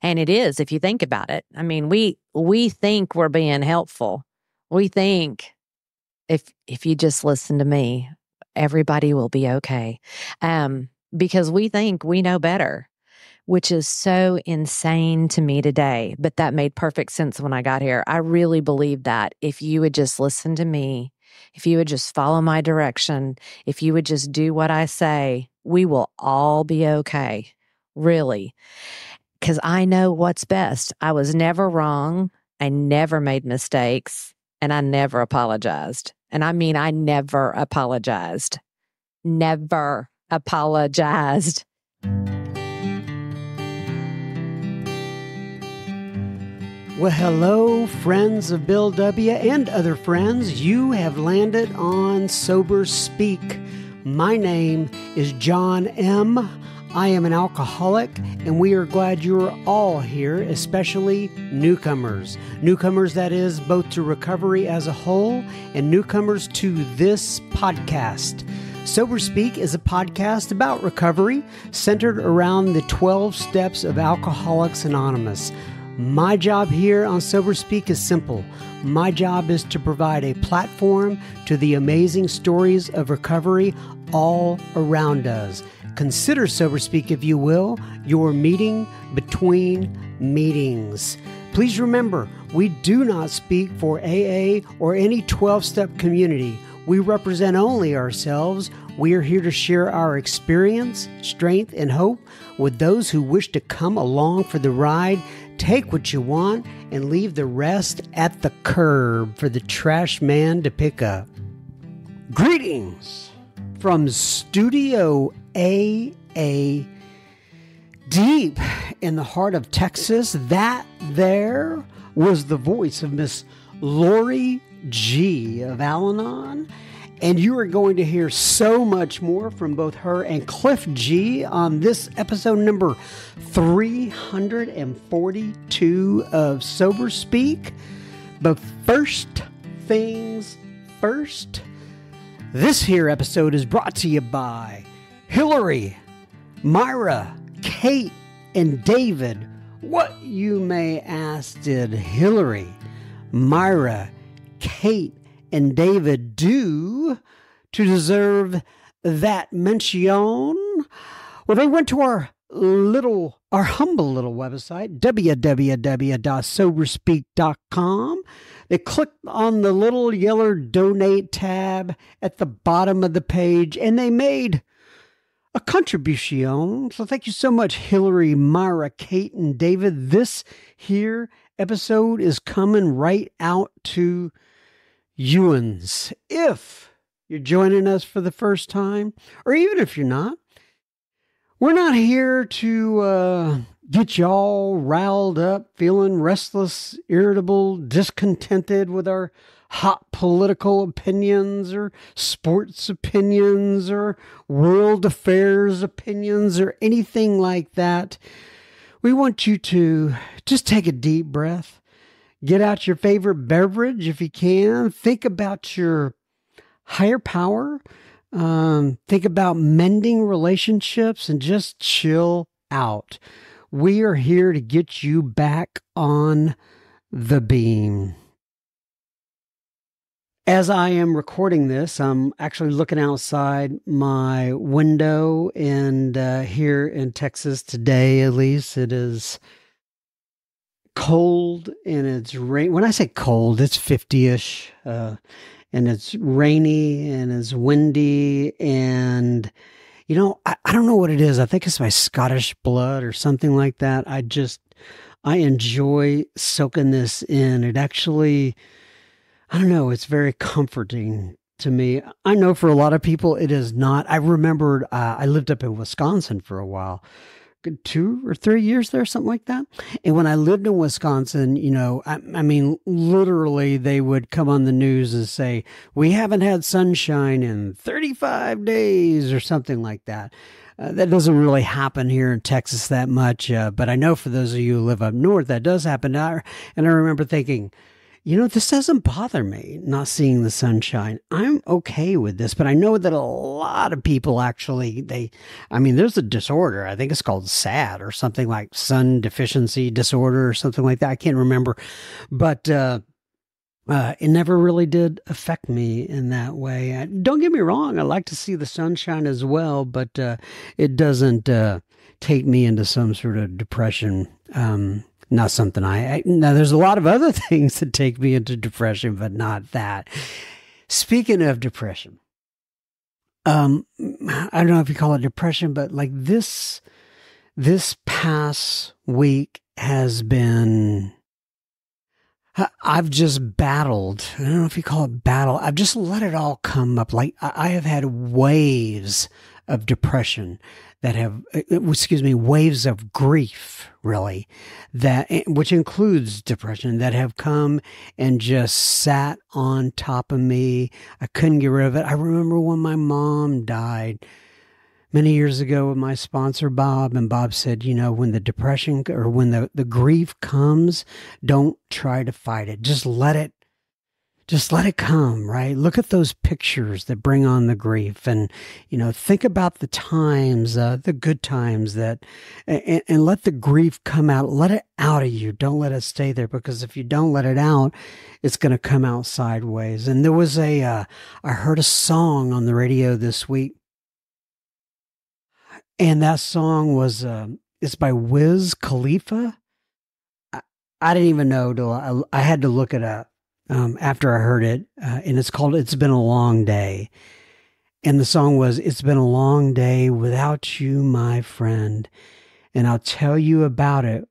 And it is, if you think about it. I mean, we think we're being helpful. We think if you just listen to me, everybody will be okay. Because we think we know better, which is so insane to me today. But that made perfect sense when I got here. I really believe that if you would just listen to me, if you would just follow my direction, if you would just do what I say, we will all be okay. Really. Because I know what's best. I was never wrong. I never made mistakes. And I never apologized. And I mean, I never apologized. Never apologized. Well, hello, friends of Bill W. and other friends. You have landed on Sober Speak. My name is John M. I am an alcoholic, and we are glad you're all here, especially newcomers. Newcomers, that is, both to recovery as a whole and newcomers to this podcast. Sober Speak is a podcast about recovery centered around the 12 steps of Alcoholics Anonymous. My job here on Sober Speak is simple. My job is to provide a platform to the amazing stories of recovery all around us. Consider Sober Speak, if you will, your meeting between meetings. Please remember, we do not speak for AA or any 12-step community. We represent only ourselves. We are here to share our experience, strength, and hope with those who wish to come along for the ride. Take what you want and leave the rest at the curb for the trash man to pick up. Greetings from Studio AA, deep in the heart of Texas. That there was the voice of Miss Lori G. of Al-Anon. And you are going to hear so much more from both her and Clif G on this episode number 342 of Sober Speak. But first things first, this here episode is brought to you by Hillary, Myra, Kate, and David. What, you may ask, did Hillary, Myra, Kate, and David do to deserve that mention? Well, they went to our humble little website, www.soberspeak.com. They clicked on the little yellow donate tab at the bottom of the page, and they made a contribution. So thank you so much, Hillary, Myra, Kate, and David. This here episode is coming right out to Ewans. If you're joining us for the first time, or even if you're not, we're not here to get y'all riled up, feeling restless, irritable, discontented with our hot political opinions or sports opinions or world affairs opinions or anything like that. We want you to just take a deep breath. Get out your favorite beverage if you can. Think about your higher power. Think about mending relationships and just chill out. We are here to get you back on the beam. As I am recording this, I'm actually looking outside my window, and here in Texas today, at least, it is cold and it's rain. When I say cold, it's 50-ish, and it's rainy and it's windy, and I don't know what it is. I think it's my Scottish blood or something like that. I enjoy soaking this in. It actually, I don't know, it's very comforting to me. I know for a lot of people it is not. I remembered I lived up in Wisconsin for a while. 2 or 3 years there, something like that. And when I lived in Wisconsin, I mean, literally they would come on the news and say, we haven't had sunshine in 35 days or something like that. That doesn't really happen here in Texas that much. But I know for those of you who live up north, that does happen. And I remember thinking, this doesn't bother me, not seeing the sunshine. I'm okay with this, but I know that a lot of people actually, there's a disorder. I think it's called SAD or something, like sun deficiency disorder or something like that. I can't remember, but, it never really did affect me in that way. Don't get me wrong. I like to see the sunshine as well, but, it doesn't, take me into some sort of depression. Not something now there's a lot of other things that take me into depression, but not that. Speaking of depression, I don't know if you call it depression, but like this past week has been, I've just battled. I don't know if you call it battle. I've just let it all come up. Like I have had waves of depression that have, waves of grief, really, which includes depression, that have come and just sat on top of me. I couldn't get rid of it. I remember when my mom died many years ago with my sponsor, Bob, and Bob said, when the depression or when the grief comes, don't try to fight it. Just let it come, right? Look at those pictures that bring on the grief, and, think about the times, the good times and let the grief come out. Let it out of you. Don't let it stay there, because if you don't let it out, it's going to come out sideways. And there was I heard a song on the radio this week, and that song was, it's by Wiz Khalifa. I didn't even know till I had to look it up. After I heard it, and it's called "It's Been a Long Day," and the song was, "It's been a long day without you, my friend, and I'll tell you about it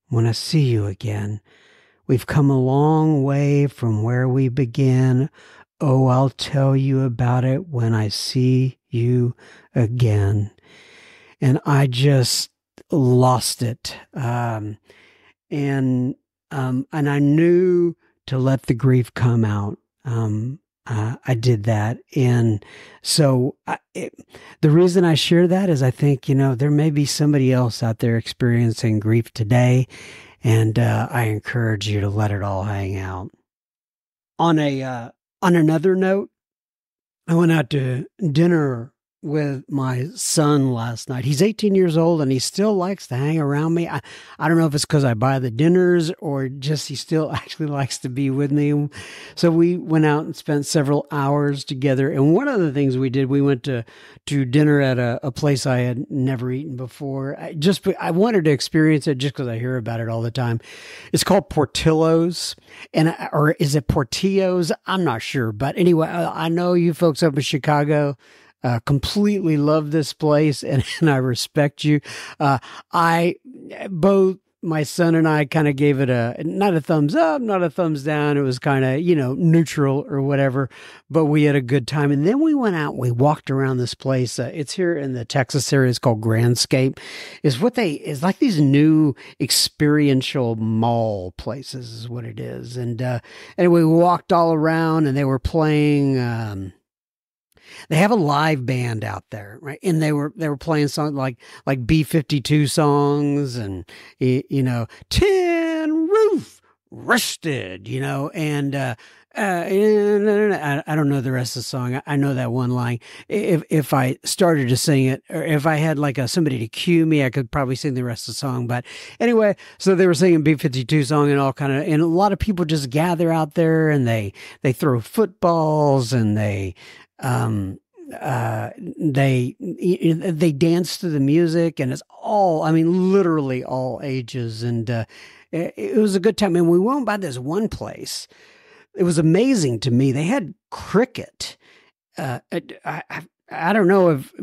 when I see you again. We've come a long way from where we began. Oh, I'll tell you about it when I see you again." And I just lost it, and I knew to let the grief come out. I did that. And so the reason I share that is I think, there may be somebody else out there experiencing grief today. And I encourage you to let it all hang out. On another note, I went out to dinner with my son last night. He's 18 years old and he still likes to hang around me. I don't know if it's because I buy the dinners or just he still actually likes to be with me. So we went out and spent several hours together. And one of the things we did, we went to dinner at a place I had never eaten before. I wanted to experience it just because I hear about it all the time. It's called Portillo's, or is it Portillo's? I'm not sure. But anyway, I know you folks up in Chicago completely love this place, and I respect you. Both my son and I kind of gave it not a thumbs up, not a thumbs down. It was kind of, neutral or whatever, but we had a good time. And then we went out, we walked around this place. It's here in the Texas area. It's called Grandscape. It's like these new experiential mall places is what it is. And, anyway, we walked all around and they were playing, they have a live band out there, right? And they were playing songs like B-52 songs and, Tin Roof Rusted, and I don't know the rest of the song. I know that one line. If I started to sing it, or if I had like somebody to cue me, I could probably sing the rest of the song. But anyway, so they were singing B-52 song and and a lot of people just gather out there and they throw footballs and they dance to the music, and it's all, literally all ages. And it was a good time. And we went by this one place. It was amazing to me. They had cricket. I don't know if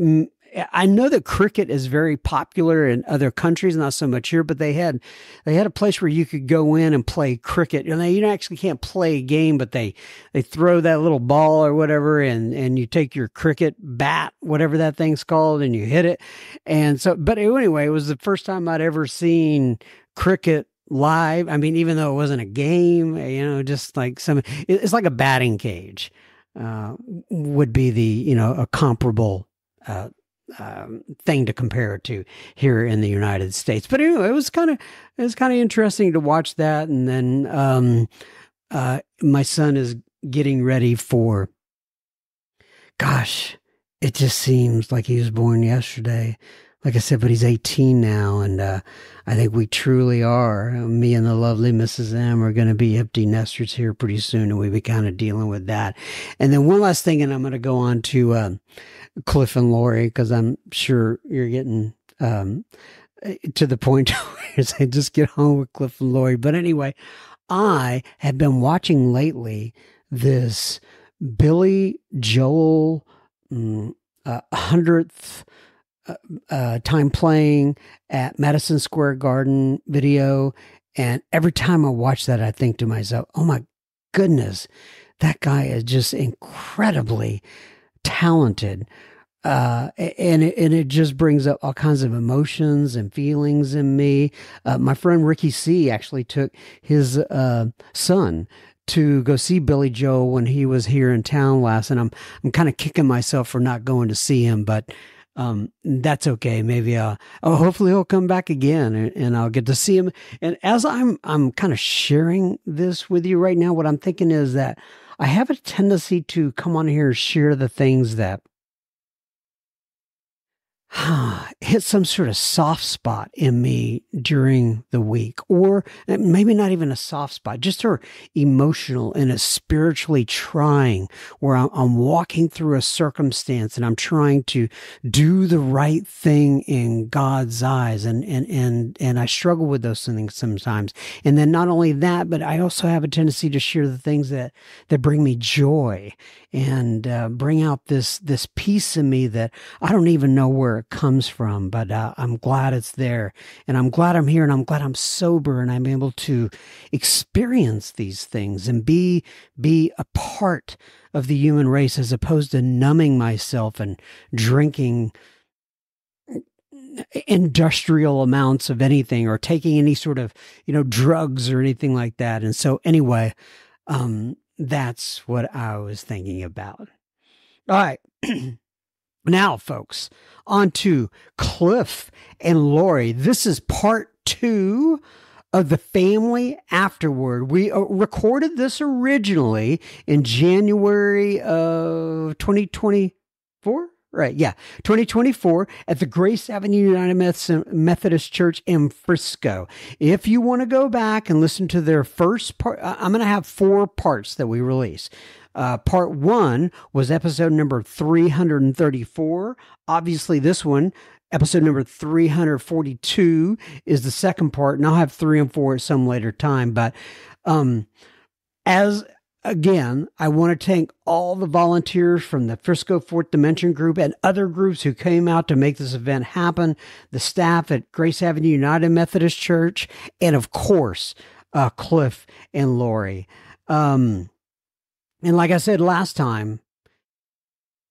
I know that cricket is very popular in other countries, not so much here, but they had a place where you could go in and play cricket. And you actually can't play a game, but they throw that little ball or whatever, and you take your cricket bat, whatever that thing's called, and you hit it. And so, but anyway, it was the first time I'd ever seen cricket live. Even though it wasn't a game, just like it's like a batting cage, would be a comparable, thing to compare it to here in the United States. But anyway, it was kind of interesting to watch that. And then my son is getting ready for, gosh, it just seems like he was born yesterday. Like I said, but he's 18 now, and I think we truly are. Me and the lovely Mrs. M are going to be empty nesters here pretty soon, and we'll be kind of dealing with that. And then one last thing, and I'm going to go on to Clif and Lori, because I'm sure you're getting to the point where you're saying, just get home with Clif and Lori. But anyway, I have been watching lately this Billy Joel 100th time playing at Madison Square Garden video. And every time I watch that, I think to myself, oh my goodness, that guy is just incredibly talented. And it just brings up all kinds of emotions and feelings in me. My friend Ricky C actually took his son to go see Billy Joel when he was here in town last, and I'm kind of kicking myself for not going to see him, but that's okay. Maybe hopefully he'll come back again, and I'll get to see him. And as I'm kind of sharing this with you right now, what I'm thinking is that I have a tendency to come on here and share the things that hit some sort of soft spot in me during the week, or maybe not even a soft spot, just a emotional and a spiritually trying, where I'm walking through a circumstance and I'm trying to do the right thing in God's eyes. And I struggle with those things sometimes. And then not only that, but I also have a tendency to share the things that bring me joy and bring out this peace in me that I don't even know where it comes from, but I'm glad it's there, and I'm glad I'm here, and I'm glad I'm sober, and I'm able to experience these things and be a part of the human race, as opposed to numbing myself and drinking industrial amounts of anything or taking any sort of, drugs or anything like that. And so anyway, that's what I was thinking about. All right. Now, folks, on to Clif and Lori. This is part 2 of the family Afterward. We recorded this originally in January of 2024. Right, yeah, 2024 at the Grace Avenue United Methodist Church in Frisco. If you want to go back and listen to their first part, I'm going to have 4 parts that we release. Part 1 was episode number 334. Obviously, this one, episode number 342, is the second part, and I'll have 3 and 4 at some later time. But Again, I want to thank all the volunteers from the Frisco Fourth Dimension group and other groups who came out to make this event happen, the staff at Grace Avenue United Methodist Church, and of course, Clif and Lori. And like I said last time,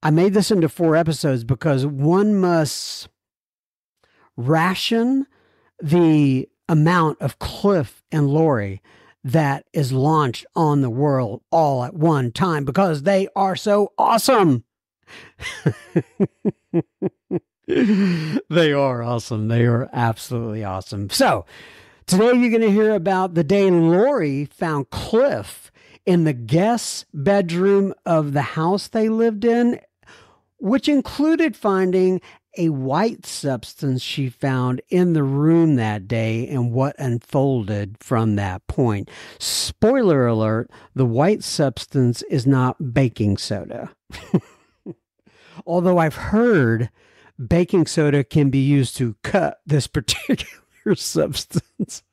I made this into 4 episodes because one must ration the amount of Clif and Lori that is launched on the world all at one time, because they are so awesome. They are awesome. They are absolutely awesome. So today you're going to hear about the day Lori found Clif in the guest bedroom of the house they lived in, which included finding a white substance she found in the room that day and what unfolded from that point. Spoiler alert, the white substance is not baking soda. Although I've heard baking soda can be used to cut this particular substance.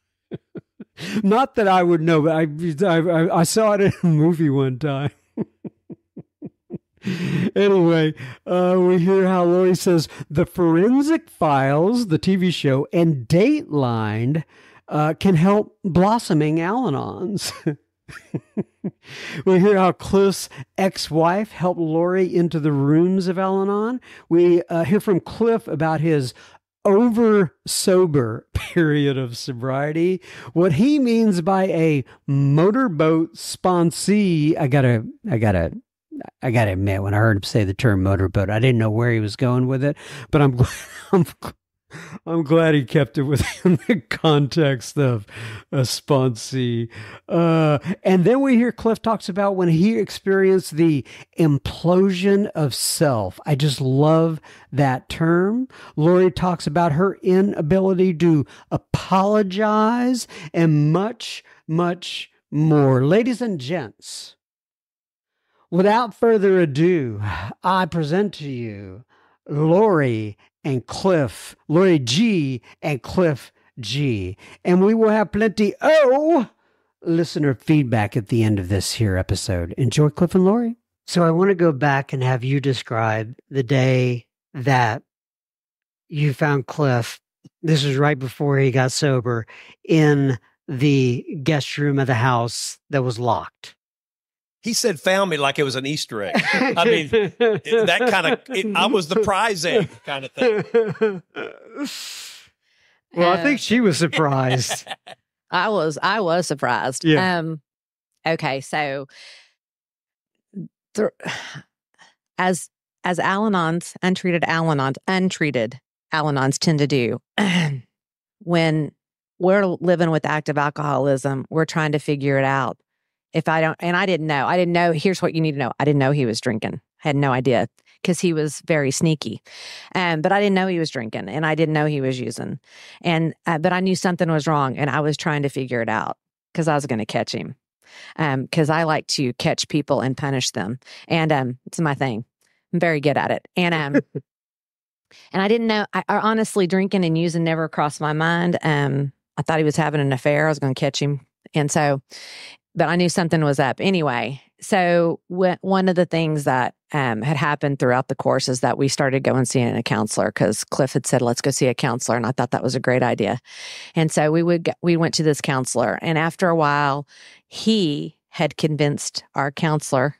Not that I would know, but I saw it in a movie one time. Anyway, we hear how Lori says the Forensic Files, the TV show, and Dateline can help blossoming Al-Anons. We hear how Clif's ex-wife helped Lori into the rooms of Al-Anon. We hear from Clif about his over-sober period of sobriety, what he means by a motorboat sponsee. I gotta admit, when I heard him say the term motorboat, I didn't know where he was going with it, but I'm I'm glad he kept it within the context of a sponsee. And then we hear Cliff talks about when he experienced the implosion of self. I just love that term. Lori talks about her inability to apologize and much, much more. Ladies and gents, without further ado, I present to you Lori and Clif, Lori G and Clif G. And we will have plenty listener feedback at the end of this here episode. Enjoy Clif and Lori. So I want to go back and have you describe the day that you found Clif. This was right before he got sober, in the guest room of the house that was locked. He said found me like it was an Easter egg. I mean, that kind of, I was the prize egg kind of thing. Well, I think she was surprised. I was surprised. Yeah. Okay, so as Al-Anons, untreated Al-Anons tend to do, when we're living with active alcoholism, we're trying to figure it out. I didn't know, here's what you need to know. I didn't know he was drinking. I had no idea, because he was very sneaky. But I didn't know he was drinking, and I didn't know he was using. But I knew something was wrong, and I was trying to figure it out because I was going to catch him. Because I like to catch people and punish them. And it's my thing. I'm very good at it. And I didn't know, I honestly, drinking and using never crossed my mind. I thought he was having an affair. I was going to catch him. But I knew something was up anyway. So one of the things that had happened throughout the course is that we started going seeing a counselor, because Cliff had said, let's go see a counselor. And I thought that was a great idea. And so we went to this counselor. And after a while, he had convinced our counselor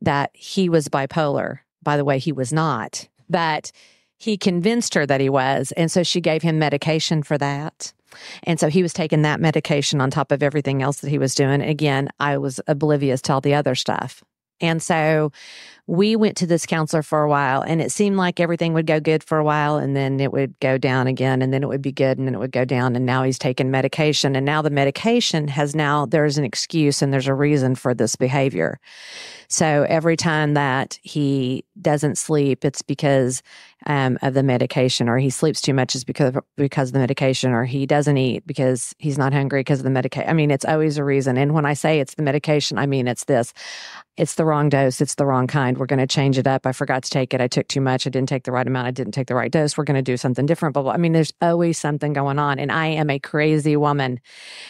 that he was bipolar. By the way, he was not. But he convinced her that he was. And so she gave him medication for that. And so he was taking that medication on top of everything else that he was doing. Again, I was oblivious to all the other stuff. And so we went to this counselor for a while, and it seemed like everything would go good for a while, and then it would go down again, and then it would be good, and then it would go down. And now he's taking medication, and now the medication there's an excuse and there's a reason for this behavior. So every time that he doesn't sleep, it's because of the medication, or he sleeps too much is because of the medication, or he doesn't eat because he's not hungry because of the medication. I mean, it's always a reason. And when I say it's the medication, I mean, it's this. It's the wrong dose. It's the wrong kind. We're going to change it up. I forgot to take it. I took too much. I didn't take the right amount. I didn't take the right dose. We're going to do something different. Blah, blah. I mean, there's always something going on. And I am a crazy woman.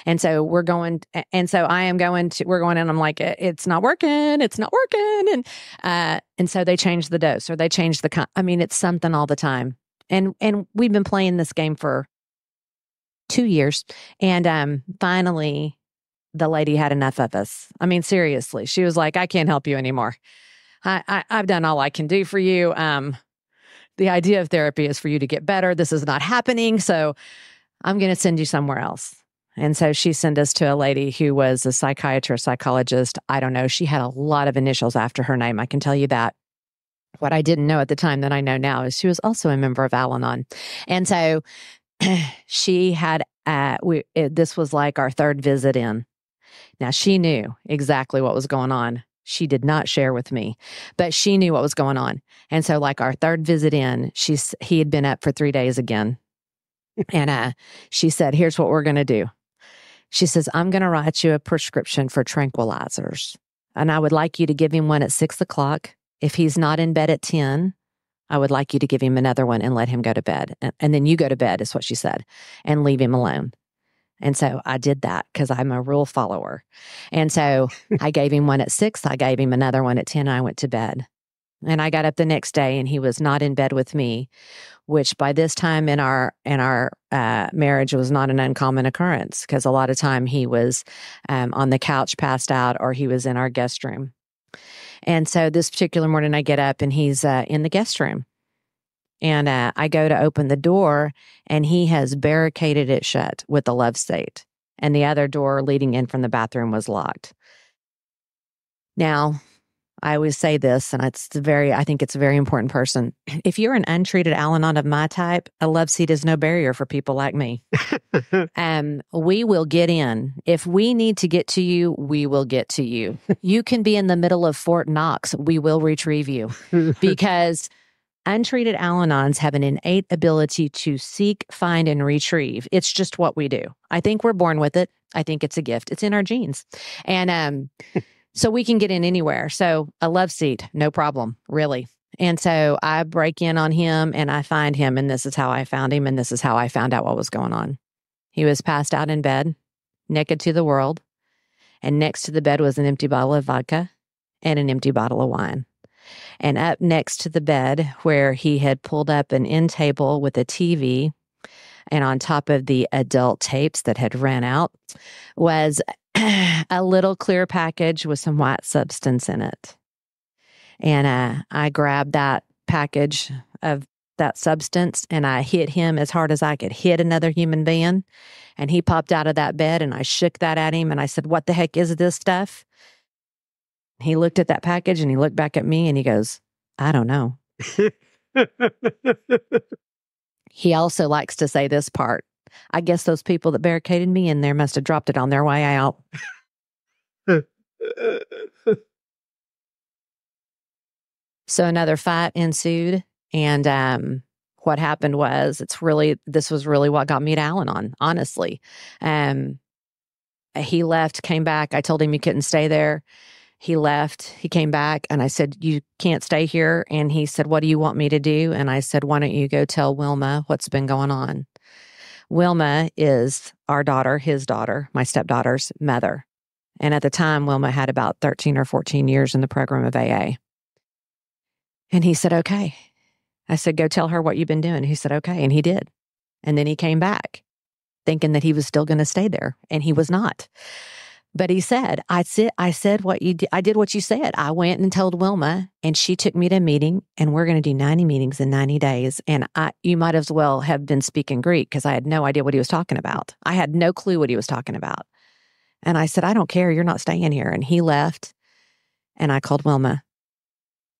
And so we're going in, and I'm like, it's not working. It's not working. And so they changed the dose, or they changed it's something all the time. And we've been playing this game for 2 years. And finally, the lady had enough of us. I mean, seriously, she was like, I can't help you anymore. I've done all I can do for you. The idea of therapy is for you to get better. This is not happening. So I'm going to send you somewhere else. And so she sent us to a lady who was a psychiatrist, psychologist. I don't know. She had a lot of initials after her name. I can tell you that. What I didn't know at the time that I know now is she was also a member of Al-Anon. And so she had, this was like our third visit in. Now, she knew exactly what was going on. She did not share with me, but she knew what was going on. And so like our third visit in, he had been up for 3 days again. And she said, here's what we're going to do. She says, I'm going to write you a prescription for tranquilizers. And I would like you to give him one at 6 o'clock. If he's not in bed at 10, I would like you to give him another one and let him go to bed. And then you go to bed, is what she said, and leave him alone. And so I did that because I'm a rule follower. And so I gave him one at 6. I gave him another one at 10. And I went to bed. And I got up the next day, and he was not in bed with me, which by this time in our marriage was not an uncommon occurrence, because a lot of time he was on the couch passed out, or he was in our guest room. And so this particular morning I get up, and he's in the guest room. And I go to open the door, and he has barricaded it shut with the love seat. And the other door leading in from the bathroom was locked. Now, I always say this, and I think it's a very important person. If you're an untreated Al-Anon of my type, a love seat is no barrier for people like me. We will get in. If we need to get to you, we will get to you. You can be in the middle of Fort Knox. We will retrieve you because untreated Al-Anons have an innate ability to seek, find, and retrieve. It's just what we do. I think we're born with it. I think it's a gift. It's in our genes. And so we can get in anywhere. So a love seat, no problem, really. And so I break in on him and I find him, and this is how I found him, and this is how I found out what was going on. He was passed out in bed, naked to the world, and next to the bed was an empty bottle of vodka and an empty bottle of wine. And up next to the bed, where he had pulled up an end table with a TV, and on top of the adult tapes that had ran out, was a little clear package with some white substance in it. And I grabbed that package of that substance and I hit him as hard as I could hit another human being. And he popped out of that bed and I shook that at him and I said, "What the heck is this stuff?" He looked at that package and he looked back at me and he goes, "I don't know." He also likes to say this part: "I guess those people that barricaded me in there must have dropped it on their way out." So another fight ensued. And what happened was, this was really what got me to Al-Anon, honestly. He left, came back. I told him he couldn't stay there. He left, he came back, and I said, "You can't stay here." And he said, "What do you want me to do?" And I said, "Why don't you go tell Wilma what's been going on?" Wilma is our daughter, his daughter, my stepdaughter's mother. And at the time, Wilma had about 13 or 14 years in the program of AA. And he said, "Okay." I said, "Go tell her what you've been doing." He said, "Okay." And he did. And then he came back thinking that he was still going to stay there. And he was not. But he said, I said what you did. I did what you said. I went and told Wilma, and she took me to a meeting, and we're going to do 90 meetings in 90 days. And you might as well have been speaking Greek, because I had no idea what he was talking about. I had no clue what he was talking about. And I said, "I don't care. You're not staying here." And he left, and I called Wilma.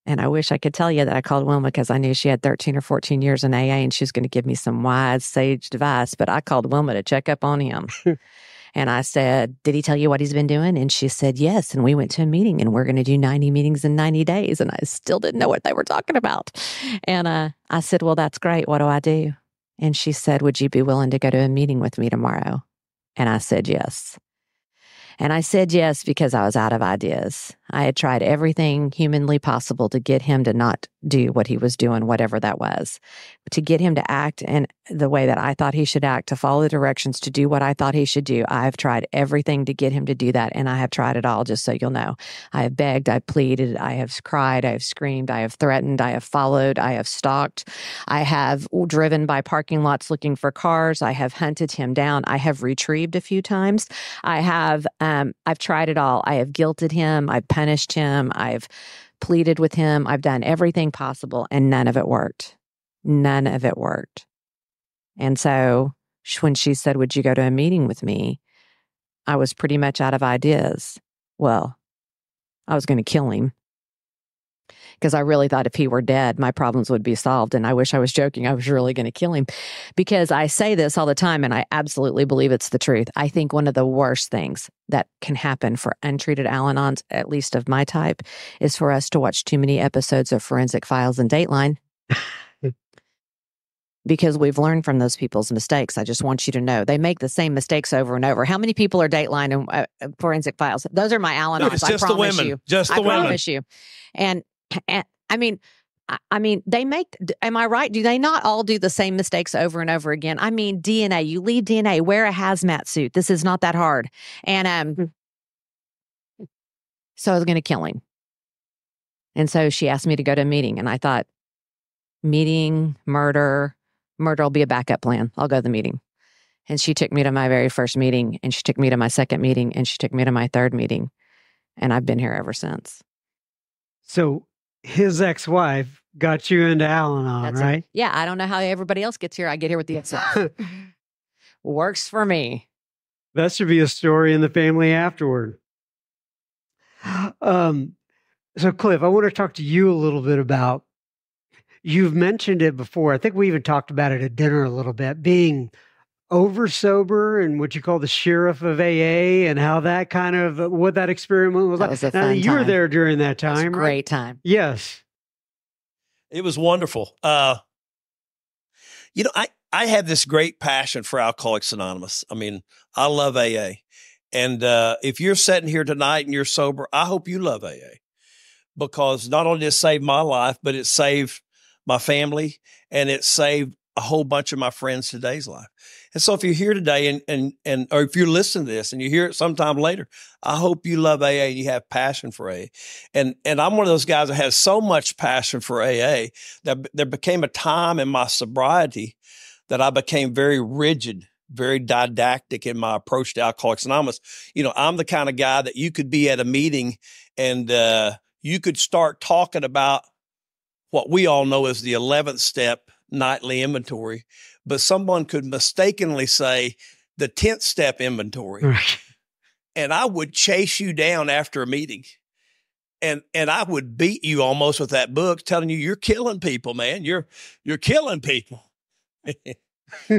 And I wish I could tell you that I called Wilma because I knew she had 13 or 14 years in AA and she was going to give me some wise, sage advice. But I called Wilma to check up on him. And I said, "Did he tell you what he's been doing?" And she said, "Yes." And we went to a meeting and we're going to do 90 meetings in 90 days. And I still didn't know what they were talking about. And I said, "Well, that's great. What do I do?" And she said, "Would you be willing to go to a meeting with me tomorrow?" And I said, "Yes." And I said yes because I was out of ideas. I had tried everything humanly possible to get him to not do what he was doing, whatever that was, to get him to act in the way that I thought he should act, to follow the directions, to do what I thought he should do. I have tried everything to get him to do that, and I have tried it all, just so you'll know. I have begged, I have pleaded, I have cried, I have screamed, I have threatened, I have followed, I have stalked, I have driven by parking lots looking for cars, I have hunted him down, I have retrieved a few times, I've tried it all. I have guilted him, I've punished him, I've pleaded with him, I've done everything possible, and none of it worked. None of it worked. And so when she said, "Would you go to a meeting with me?" I was pretty much out of ideas. Well, I was going to kill him because I really thought if he were dead, my problems would be solved. And I wish I was joking. I was really going to kill him because I say this all the time and I absolutely believe it's the truth. I think one of the worst things that can happen for untreated Al-Anons, at least of my type, is for us to watch too many episodes of Forensic Files and Dateline. Because we've learned from those people's mistakes. I just want you to know they make the same mistakes over and over. How many people are Dateline and Forensic Files? Those are my Al-Anons. It's I just the promise women. you. Just the I women. promise you. And I mean, they make. Am I right? Do they not all do the same mistakes over and over again? I mean, DNA. You leave DNA. Wear a hazmat suit. This is not that hard. And so I was going to kill him. And so she asked me to go to a meeting, and I thought, meeting, murder will be a backup plan. I'll go to the meeting. And she took me to my very first meeting, and she took me to my second meeting, and she took me to my third meeting. And I've been here ever since. So his ex-wife got you into Al-Anon, right? It. Yeah, I don't know how everybody else gets here. I get here with the ex-wife. Works for me. That should be a story in the family afterward. So, Cliff, I want to talk to you a little bit about, you've mentioned it before. I think we even talked about it at dinner a little bit, being over sober and what you call the sheriff of AA and how that kind of, what that experiment was That like. was a Now, fun you were time. there during that It was a time, right? great time. Yes. It was wonderful. I have this great passion for Alcoholics Anonymous. I mean, I love AA. And if you're sitting here tonight and you're sober, I hope you love AA, because not only did it save my life, but it saved my family, and it saved a whole bunch of my friends today's life. And so if you're here today and or if you're listening to this and you hear it sometime later, I hope you love AA and you have passion for AA. And I'm one of those guys that has so much passion for AA that there became a time in my sobriety that I became very rigid, very didactic in my approach to Alcoholics Anonymous. I'm the kind of guy that you could be at a meeting and you could start talking about what we all know as the 11th step nightly inventory, but someone could mistakenly say the 10th step inventory. And I would chase you down after a meeting. And I would beat you almost with that book, telling you, you're killing people, man. You're killing people.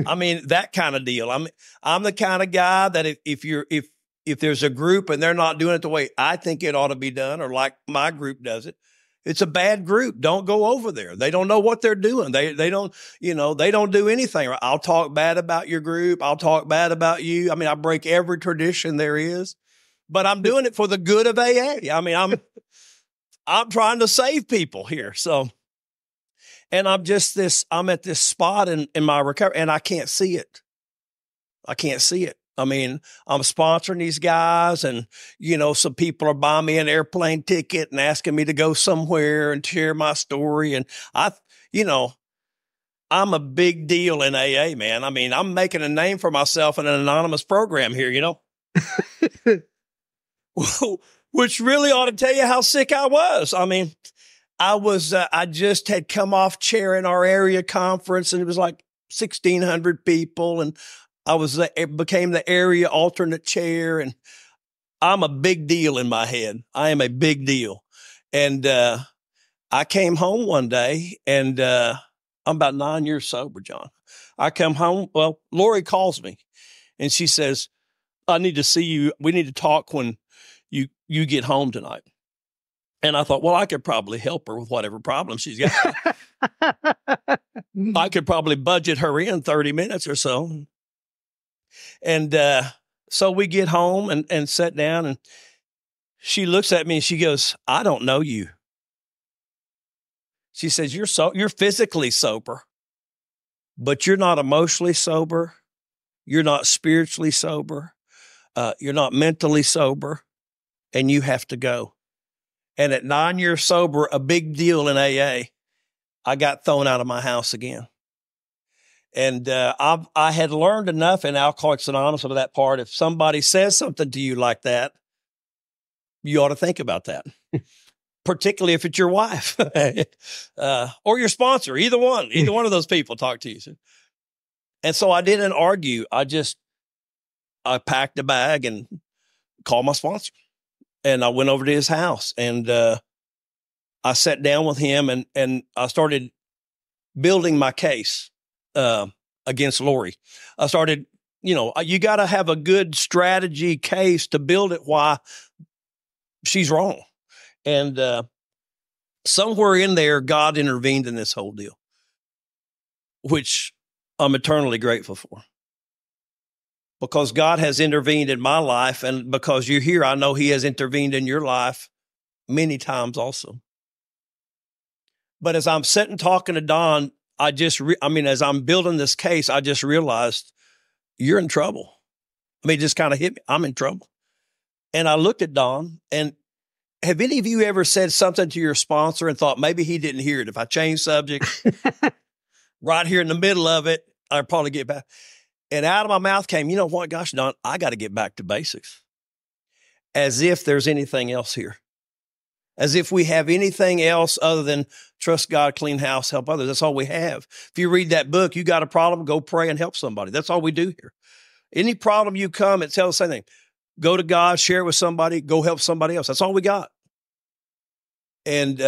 I mean, that kind of deal. I'm the kind of guy that if there's a group and they're not doing it the way I think it ought to be done, or like my group does it, it's a bad group. Don't go over there. They don't know what they're doing. They don't do anything. I'll talk bad about your group. I'll talk bad about you. I mean, I break every tradition there is, but I'm doing it for the good of AA. I mean, I'm trying to save people here. So, and I'm at this spot in my recovery, and I can't see it. I can't see it. I mean, I'm sponsoring these guys, and, some people are buying me an airplane ticket and asking me to go somewhere and share my story. And I'm a big deal in AA, man. I mean, I'm making a name for myself in an anonymous program here, which really ought to tell you how sick I was. I mean, I just had come off chairing our area conference, and it was like 1,600 people, and I became the area alternate chair, and I'm a big deal in my head. I am a big deal. And I came home one day, and I'm about 9 years sober, John. I come home. Well, Lori calls me, and she says, I need to see you. We need to talk when you get home tonight. And I thought, well, I could probably help her with whatever problem she's got. I could probably budget her in 30 minutes or so. And so we get home and sat down, and she looks at me and she goes, I don't know you. She says, you're physically sober, but you're not emotionally sober. You're not spiritually sober. You're not mentally sober, and you have to go. And at 9 years sober, a big deal in AA, I got thrown out of my house again. And I had learned enough in Alcoholics Anonymous of that part. If somebody says something to you like that, you ought to think about that, particularly if it's your wife or your sponsor. Either one of those people talk to you. And so I didn't argue. I packed a bag and called my sponsor. And I went over to his house, and I sat down with him, and I started building my case against Lori. I started, you got to have a good strategy case to build it why she's wrong. And somewhere in there, God intervened in this whole deal, which I'm eternally grateful for. Because God has intervened in my life, and because you're here, I know He has intervened in your life many times also. But as I'm sitting talking to Don, as I'm building this case, I just realized you're in trouble. I mean, it just kind of hit me. I'm in trouble. And I looked at Don, and have any of you ever said something to your sponsor and thought maybe he didn't hear it? If I change subject right here in the middle of it, I'd probably get back. And out of my mouth came, you know what, gosh, Don, I got to get back to basics. As if there's anything else here. As if we have anything else other than trust God, clean house, help others. That's all we have. If you read that book, you got a problem, go pray and help somebody. That's all we do here. Any problem you come, it tells the same thing. Go to God, share it with somebody, go help somebody else. That's all we got. And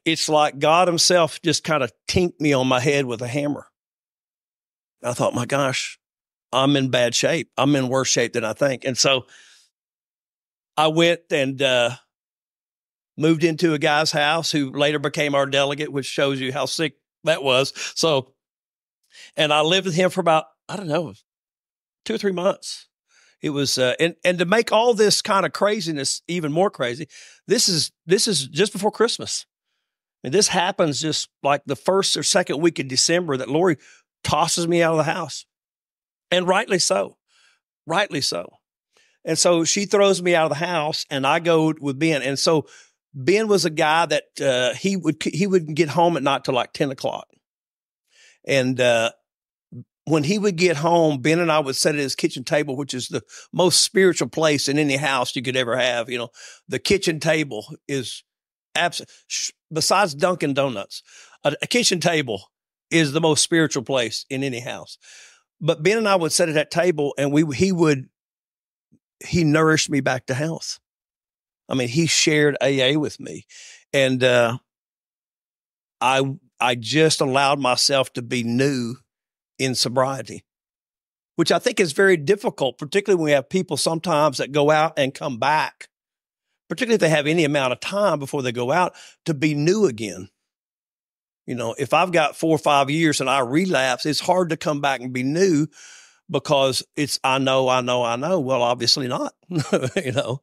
it's like God himself just kind of tinked me on my head with a hammer. I thought, my gosh, I'm in bad shape. I'm in worse shape than I think. And so I went and moved into a guy's house who later became our delegate, which shows you how sick that was. So, and I lived with him for about, I don't know, 2 or 3 months. It was, and to make all this kind of craziness even more crazy, this is just before Christmas. And this happens just like the first or second week of December that Lori tosses me out of the house. And rightly so. And so she throws me out of the house and I go with Ben. And so Ben was a guy that he would get home at night till like 10 o'clock. And when he would get home, Ben and I would sit at his kitchen table, which is the most spiritual place in any house you could ever have. You know, the kitchen table is besides Dunkin' Donuts, a kitchen table is the most spiritual place in any house. But Ben and I would sit at that table and he nourished me back to health. I mean, he shared AA with me, and I just allowed myself to be new in sobriety, which I think is very difficult, particularly when we have people sometimes that go out and come back, particularly if they have any amount of time before they go out, to be new again. You know, if I've got 4 or 5 years and I relapse, it's hard to come back and be new because it's, I know. Well, obviously not, you know,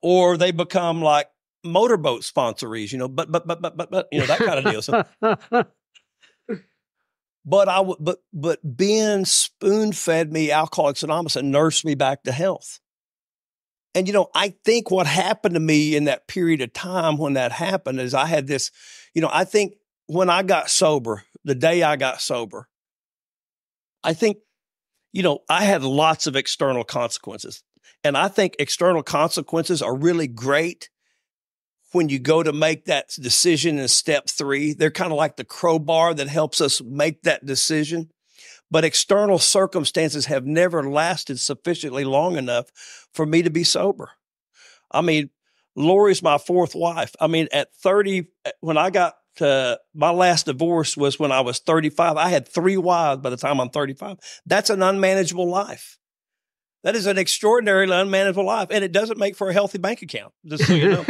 or they become like motorboat sponsorees, you know, but, you know, that kind of deal. So, but Ben spoon-fed me Alcoholics Anonymous and nursed me back to health. And, you know, I think what happened to me in that period of time when that happened is I had this, you know, I think when I got sober, the day I got sober, I think, you know, I had lots of external consequences. And I think external consequences are really great when you go to make that decision in step 3. They're kind of like the crowbar that helps us make that decision. But external circumstances have never lasted sufficiently long enough for me to be sober. I mean, Lori's my 4th wife. I mean, at 30, when I got my last divorce was when I was 35. I had 3 wives by the time I'm 35. That's an unmanageable life. That is an extraordinarily unmanageable life. And it doesn't make for a healthy bank account, just so you know.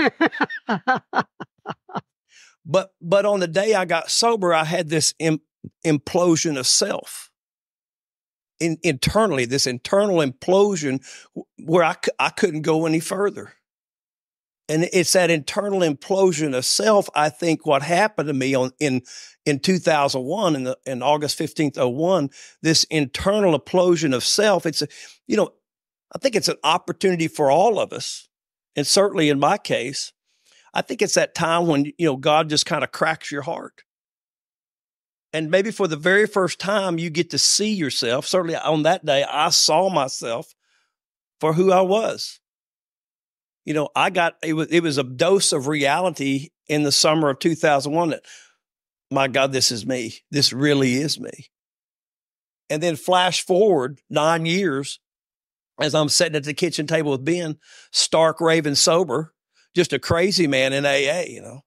But on the day I got sober, I had this implosion of self. Internally, this internal implosion where I couldn't go any further. And it's that internal implosion of self. I think what happened to me in 2001, in August 15th, 01, this internal implosion of self. It's you know, I think it's an opportunity for all of us. And certainly in my case, I think it's that time when, you know, God just kind of cracks your heart. And maybe for the very first time, you get to see yourself. Certainly on that day, I saw myself for who I was. You know, it was a dose of reality in the summer of 2001 that, my God, this is me. This really is me. And then flash forward 9 years as I'm sitting at the kitchen table with Ben, stark raving sober, just a crazy man in AA, you know.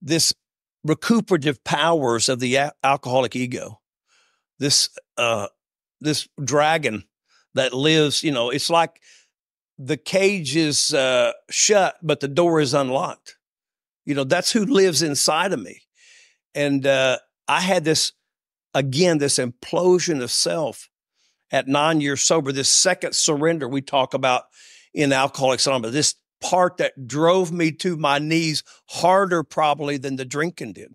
This recuperative powers of the alcoholic ego, this dragon that lives, you know, it's like the cage is shut, but the door is unlocked. You know, that's who lives inside of me. And I had this implosion of self at 9 years sober, this second surrender we talk about in Alcoholics Anonymous, this part that drove me to my knees harder probably than the drinking did.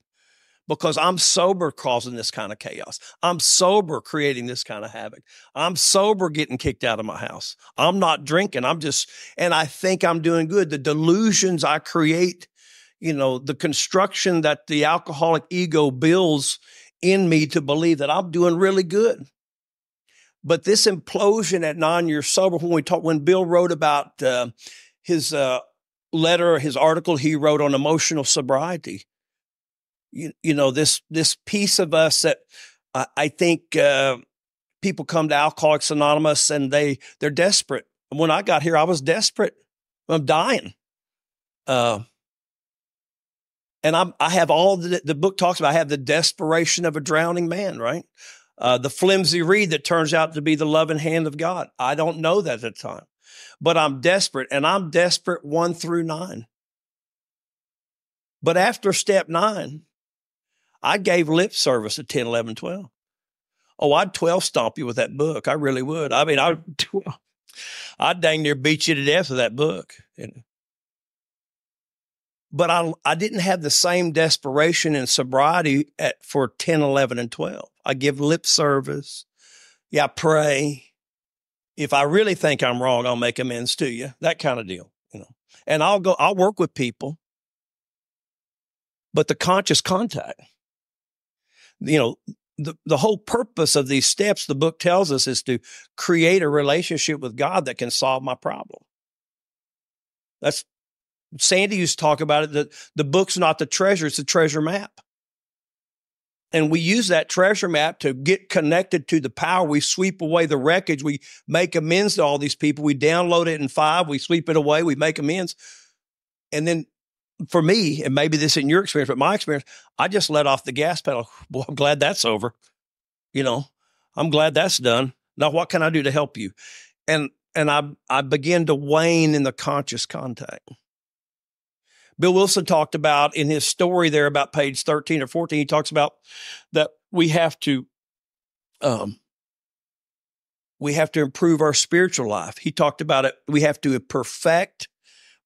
Because I'm sober causing this kind of chaos. I'm sober creating this kind of havoc. I'm sober getting kicked out of my house. I'm not drinking. And I think I'm doing good. The delusions I create, you know, the construction that the alcoholic ego builds in me to believe that I'm doing really good. But this implosion at 9 years sober, when Bill wrote about his letter, his article he wrote on emotional sobriety, you know, this piece of us that I think people come to Alcoholics Anonymous and they're desperate. When I got here, I was desperate. I'm dying. And I have all the book talks about, I have the desperation of a drowning man, right? The flimsy reed that turns out to be the loving hand of God. I don't know that at the time, but I'm desperate, and I'm desperate 1 through 9. But after step 9, I gave lip service at 10, 11, 12. Oh, I'd 12 stomp you with that book. I really would. I mean, I'd dang near beat you to death with that book. But I didn't have the same desperation and sobriety for 10, 11, and 12. I give lip service. Yeah, I pray. If I really think I'm wrong, I'll make amends to you. That kind of deal, And I'll work with people. But the conscious contact, the whole purpose of these steps, the book tells us, is to create a relationship with God that can solve my problem. Sandy used to talk about it, that the book's not the treasure, it's the treasure map. And we use that treasure map to get connected to the power. We sweep away the wreckage. We make amends to all these people. We download it in 5. We sweep it away. We make amends. And then for me, and maybe this isn't your experience, but my experience, I just let off the gas pedal. Well, I'm glad that's over. I'm glad that's done. Now, what can I do to help you? And I begin to wane in the conscious contact. Bill Wilson talked about in his story there about page 13 or 14, he talks about that we have to improve our spiritual life. He talked about it. We have to perfect,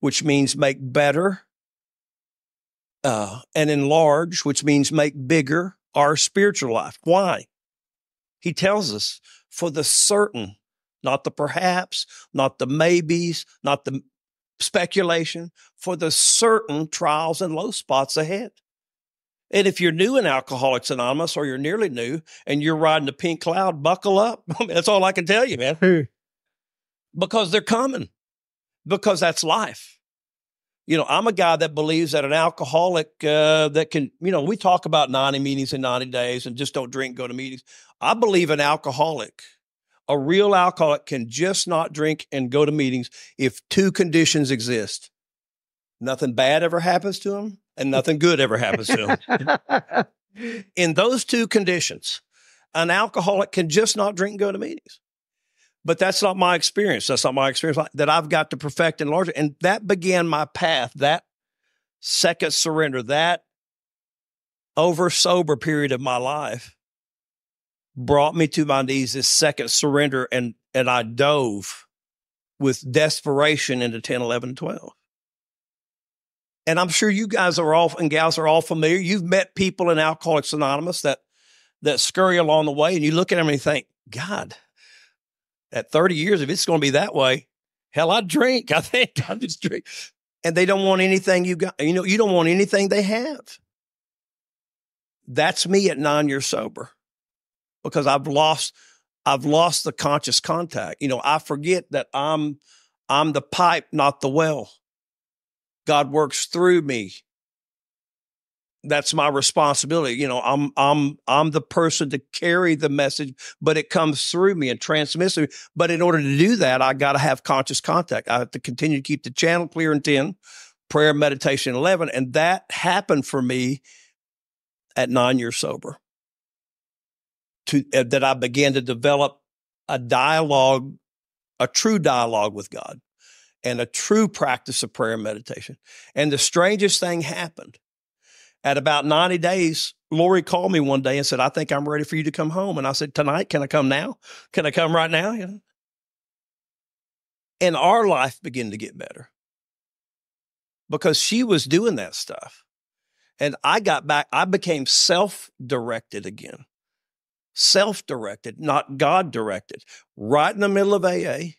which means make better, and enlarge, which means make bigger our spiritual life. Why? He tells us for the certain, not the perhaps, not the maybes, not the speculation, for the certain trials and low spots ahead. And if you're new in Alcoholics Anonymous, or you're nearly new and you're riding the pink cloud, buckle up. That's all I can tell you, man. Because they're coming. Because that's life. I'm a guy that believes that an alcoholic that can, we talk about 90 meetings in 90 days and just don't drink, go to meetings. I believe an alcoholic, a real alcoholic, can just not drink and go to meetings if 2 conditions exist. Nothing bad ever happens to him and nothing good ever happens to him. In those 2 conditions, an alcoholic can just not drink and go to meetings. But that's not my experience. That's not my experience that I've got to perfect and enlarge it. And that began my path, that second surrender, that over sober period of my life brought me to my knees, this second surrender, and I dove with desperation into 10, 11, 12. And I'm sure you guys and gals are all familiar. You've met people in Alcoholics Anonymous that scurry along the way, and you look at them and you think, God, at 30 years, if it's going to be that way, hell, I'd drink. I think I'd just drink. And they don't want anything you got. You don't want anything they have. That's me at 9 years sober, because I've lost the conscious contact. I forget that I'm the pipe, not the well. God works through me. That's my responsibility. I'm the person to carry the message, but it comes through me and transmits me. But in order to do that, I got to have conscious contact. I have to continue to keep the channel clear in 10, prayer, meditation 11. And that happened for me at 9 years sober. That I began to develop a true dialogue with God, and a true practice of prayer and meditation. And the strangest thing happened. At about 90 days, Lori called me one day and said, I think I'm ready for you to come home. And I said, tonight, can I come now? Can I come right now? And our life began to get better because she was doing that stuff. And I got back, I became self-directed again. Self-directed, not God-directed. Right in the middle of AA,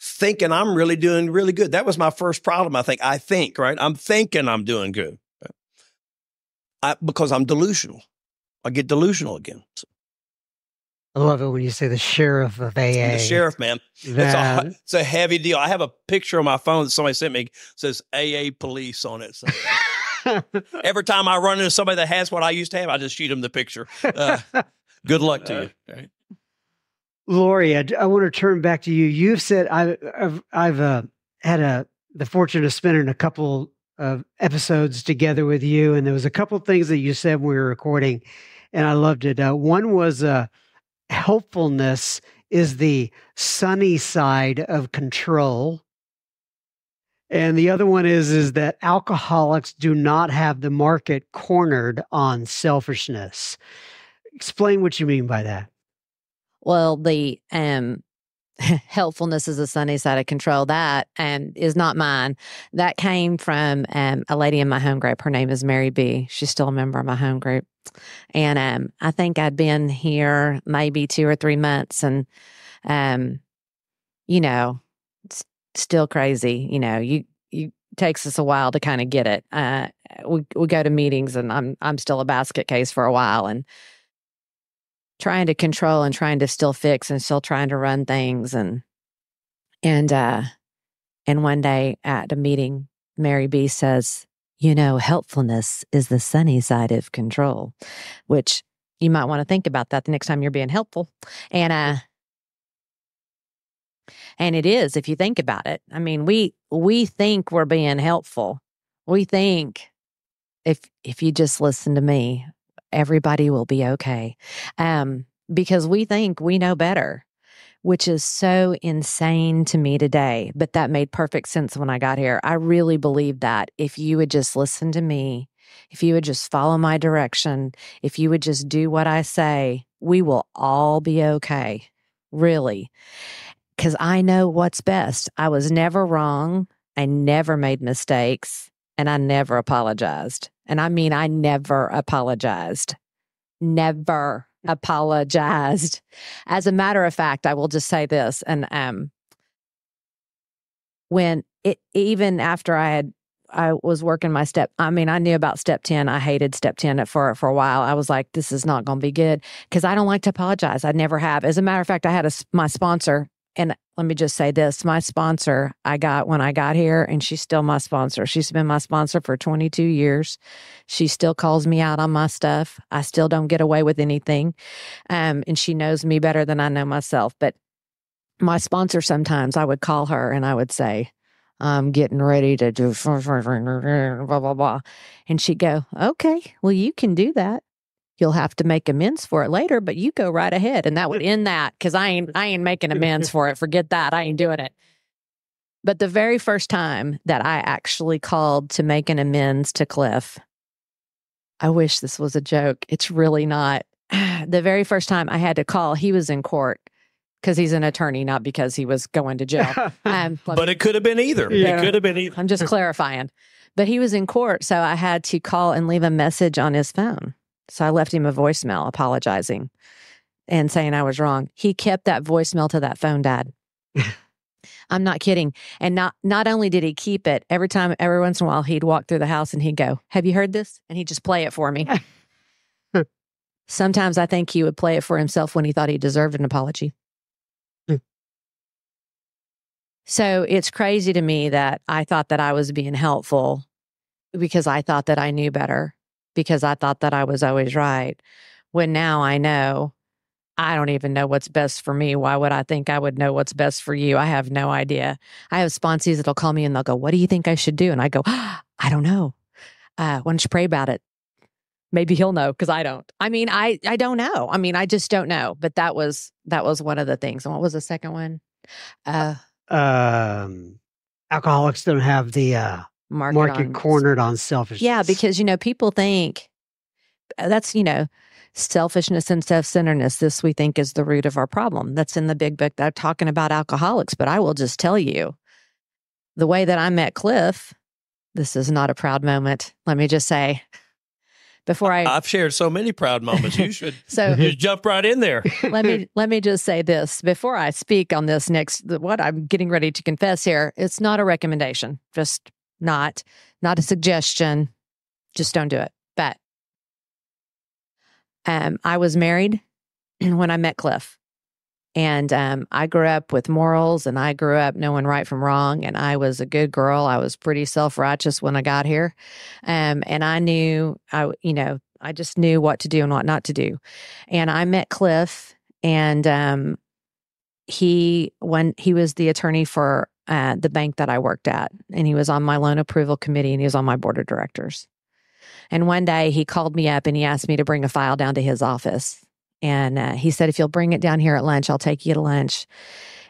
thinking I'm really doing really good. That was my first problem, I think, right? I'm thinking I'm doing good. Because I'm delusional. I get delusional again. I love it when you say the sheriff of AA. The sheriff, man. It's a heavy deal. I have a picture on my phone that somebody sent me. It says AA police on it. So every time I run into somebody that has what I used to have, I just shoot them the picture. Good luck to you. All right. Lori, I want to turn back to you. You've said I've had the fortune of spending a couple of episodes together with you, and there was a couple things that you said when we were recording, and I loved it. One was helpfulness is the sunny side of control. And the other one is that alcoholics do not have the market cornered on selfishness. Explain what you mean by that. Well, the helpfulness is the sunny side of control. That is not mine. That came from a lady in my home group. Her name is Mary B. She's still a member of my home group. And I think I'd been here maybe 2 or 3 months, and it's still crazy. You takes us a while to kind of get it. We go to meetings, and I'm still a basket case for a while, and trying to control and trying to still fix and still trying to run things. And one day at a meeting, Mary B says, helpfulness is the sunny side of control, which you might want to think about that the next time you're being helpful. And it is, if you think about it. I mean, we think we're being helpful. We think if you just listen to me, everybody will be okay. Because we think we know better, which is so insane to me today. But that made perfect sense when I got here. I really believe that if you would just listen to me, if you would just follow my direction, if you would just do what I say, we will all be okay. Really. Because I know what's best. I was never wrong. I never made mistakes. And I never apologized. And I mean, I never apologized. Never apologized. As a matter of fact, I will just say this. And even after I was working my I knew about step 10. I hated step 10 for a while. I was like, this is not going to be good because I don't like to apologize. I never have. As a matter of fact, I had my sponsor. And let me just say this, my sponsor I got when I got here, and she's still my sponsor. She's been my sponsor for 22 years. She still calls me out on my stuff. I still don't get away with anything. And she knows me better than I know myself. But my sponsor, sometimes I would call her and I would say, I'm getting ready to do blah, blah, blah. And she'd go, okay, well, you can do that. You'll have to make amends for it later, but you go right ahead. And that would end that, because I ain't making amends for it. Forget that. I ain't doing it. But the very first time that I actually called to make an amends to Clif, I wish this was a joke. It's really not. The very first time I had to call, he was in court because he's an attorney, not because he was going to jail. But it could have been either. Yeah. It could have been either. I'm just clarifying. But he was in court, so I had to call and leave a message on his phone. So I left him a voicemail apologizing and saying I was wrong. He kept that voicemail to that phone, Dad. I'm not kidding. And not only did he keep it, every once in a while, he'd walk through the house and he'd go, have you heard this? And he'd just play it for me. Sometimes I think he would play it for himself when he thought he deserved an apology. So it's crazy to me that I thought that I was being helpful because I thought that I knew better, because I thought that I was always right. When now I know, I don't even know what's best for me. Why would I think I would know what's best for you? I have no idea. I have sponsees that'll call me and they'll go, what do you think I should do? And I go, I don't know. Why don't you pray about it? Maybe he'll know, because I don't. I mean, I don't know. I mean, I just don't know. But that was one of the things. And what was the second one? Alcoholics don't have the market cornered on selfishness. Yeah, because, people think that's, selfishness and self-centeredness. This we think is the root of our problem. That's in the big book. They're talking about alcoholics. But I will just tell you, the way that I met Clif, this is not a proud moment. Let me just say, I've shared so many proud moments. You should so just jump right in there. Let me just say this before I speak on this what I'm getting ready to confess here. It's not a recommendation, just not a suggestion. Just don't do it. But I was married when I met Clif, and I grew up with morals, and I grew up knowing right from wrong, and I was a good girl. I was pretty self-righteous when I got here, and I knew I just knew what to do and what not to do. And I met Clif, and when he was the attorney for the bank that I worked at, and he was on my loan approval committee, and he was on my board of directors. And one day he called me up and he asked me to bring a file down to his office. And he said, if you'll bring it down here at lunch, I'll take you to lunch.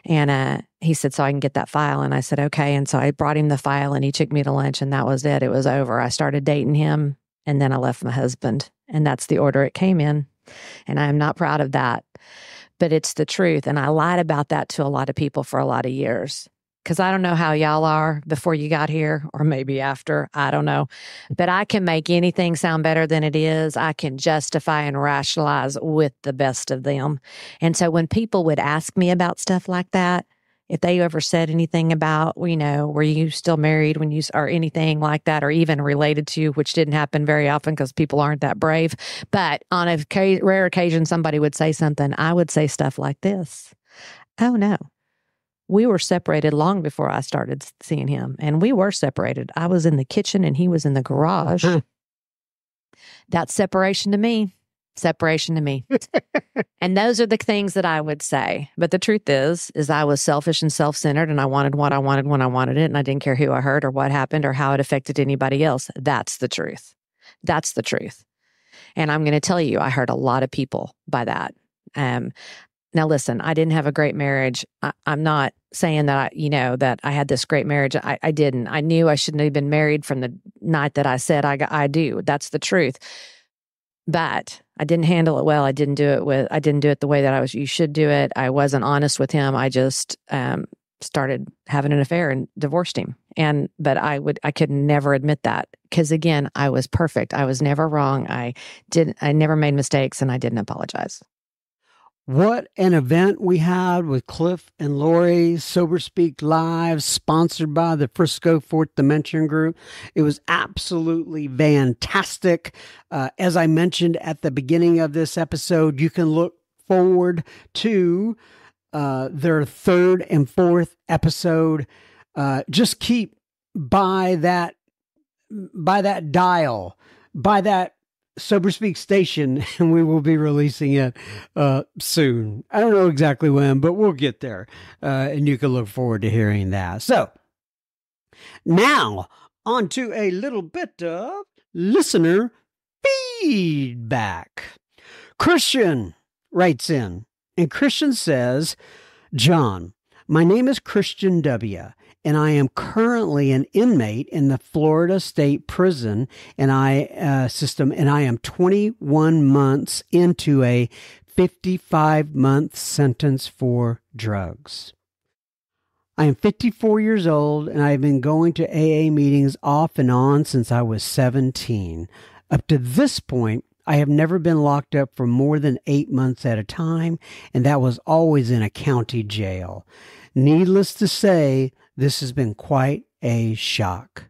And he said, so I can get that file. And I said, okay. And so I brought him the file and he took me to lunch, and that was it. It was over. I started dating him, and then I left my husband. And that's the order it came in. And I am not proud of that, but it's the truth. And I lied about that to a lot of people for a lot of years. Because I don't know how y'all are before you got here, or maybe after, I don't know. But I can make anything sound better than it is. I can justify and rationalize with the best of them. And so when people would ask me about stuff like that, if they ever said anything about, were you still married when you, or anything like that, or even related to, which didn't happen very often because people aren't that brave. But on a rare occasion, somebody would say something, I would say stuff like this. Oh, no. We were separated long before I started seeing him, and we were separated. I was in the kitchen and he was in the garage. That's separation to me. Separation to me. And those are the things that I would say. But the truth is I was selfish and self-centered, and I wanted what I wanted when I wanted it, and I didn't care who I hurt or what happened or how it affected anybody else. That's the truth. That's the truth. And I'm going to tell you, I hurt a lot of people by that. Now, listen, I didn't have a great marriage. I'm not saying that that I had this great marriage. I didn't. I knew I shouldn't have been married from the night that I said I do. That's the truth. But I didn't handle it well. I didn't do it the way that you should do it. I wasn't honest with him. I just started having an affair and divorced him. But I could never admit that, because again, I was perfect. I was never wrong. I never made mistakes, and I didn't apologize. What an event we had with Clif and Lori, Sober Speak Live, sponsored by the Frisco Fourth Dimension Group. It was absolutely fantastic. As I mentioned at the beginning of this episode, you can look forward to their third and fourth episode. Just keep by that dial, by that Sober Speak station, and we will be releasing it soon. I don't know exactly when, but we'll get there, and you can look forward to hearing that. So now on to a little bit of listener feedback. Christian writes in, and Christian says, John, my name is Christian W., and I am currently an inmate in the Florida State Prison system, and I am 21 months into a 55-month sentence for drugs. I am 54 years old, and I have been going to AA meetings off and on since I was 17. Up to this point, I have never been locked up for more than 8 months at a time, and that was always in a county jail. Needless to say, this has been quite a shock.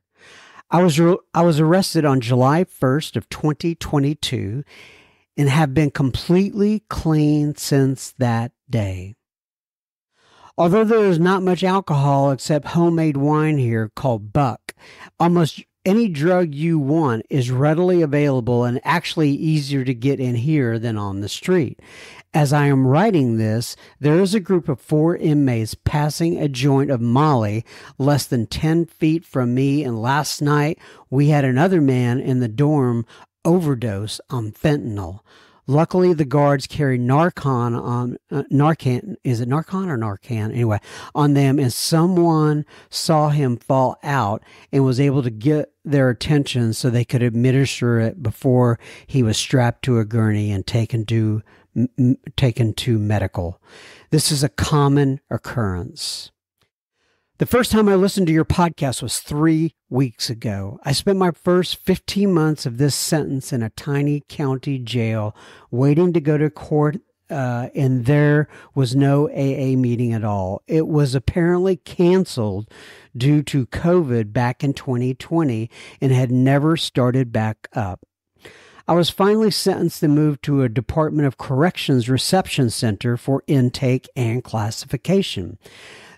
I was arrested on July 1st of 2022 and have been completely clean since that day. Although there is not much alcohol except homemade wine here called Buck, almost any drug you want is readily available and actually easier to get in here than on the street. As I am writing this, there is a group of 4 inmates passing a joint of Molly less than 10 feet from me, and last night we had another man in the dorm overdose on fentanyl. Luckily, the guards carried Narcan. Is it Narcan or Narcan? Anyway, on them, and someone saw him fall out and was able to get their attention so they could administer it before he was strapped to a gurney and taken to medical. This is a common occurrence. The first time I listened to your podcast was 3 weeks ago. I spent my first 15 months of this sentence in a tiny county jail waiting to go to court, and there was no AA meeting at all. It was apparently canceled due to COVID back in 2020 and had never started back up. I was finally sentenced and moved to a Department of Corrections reception center for intake and classification.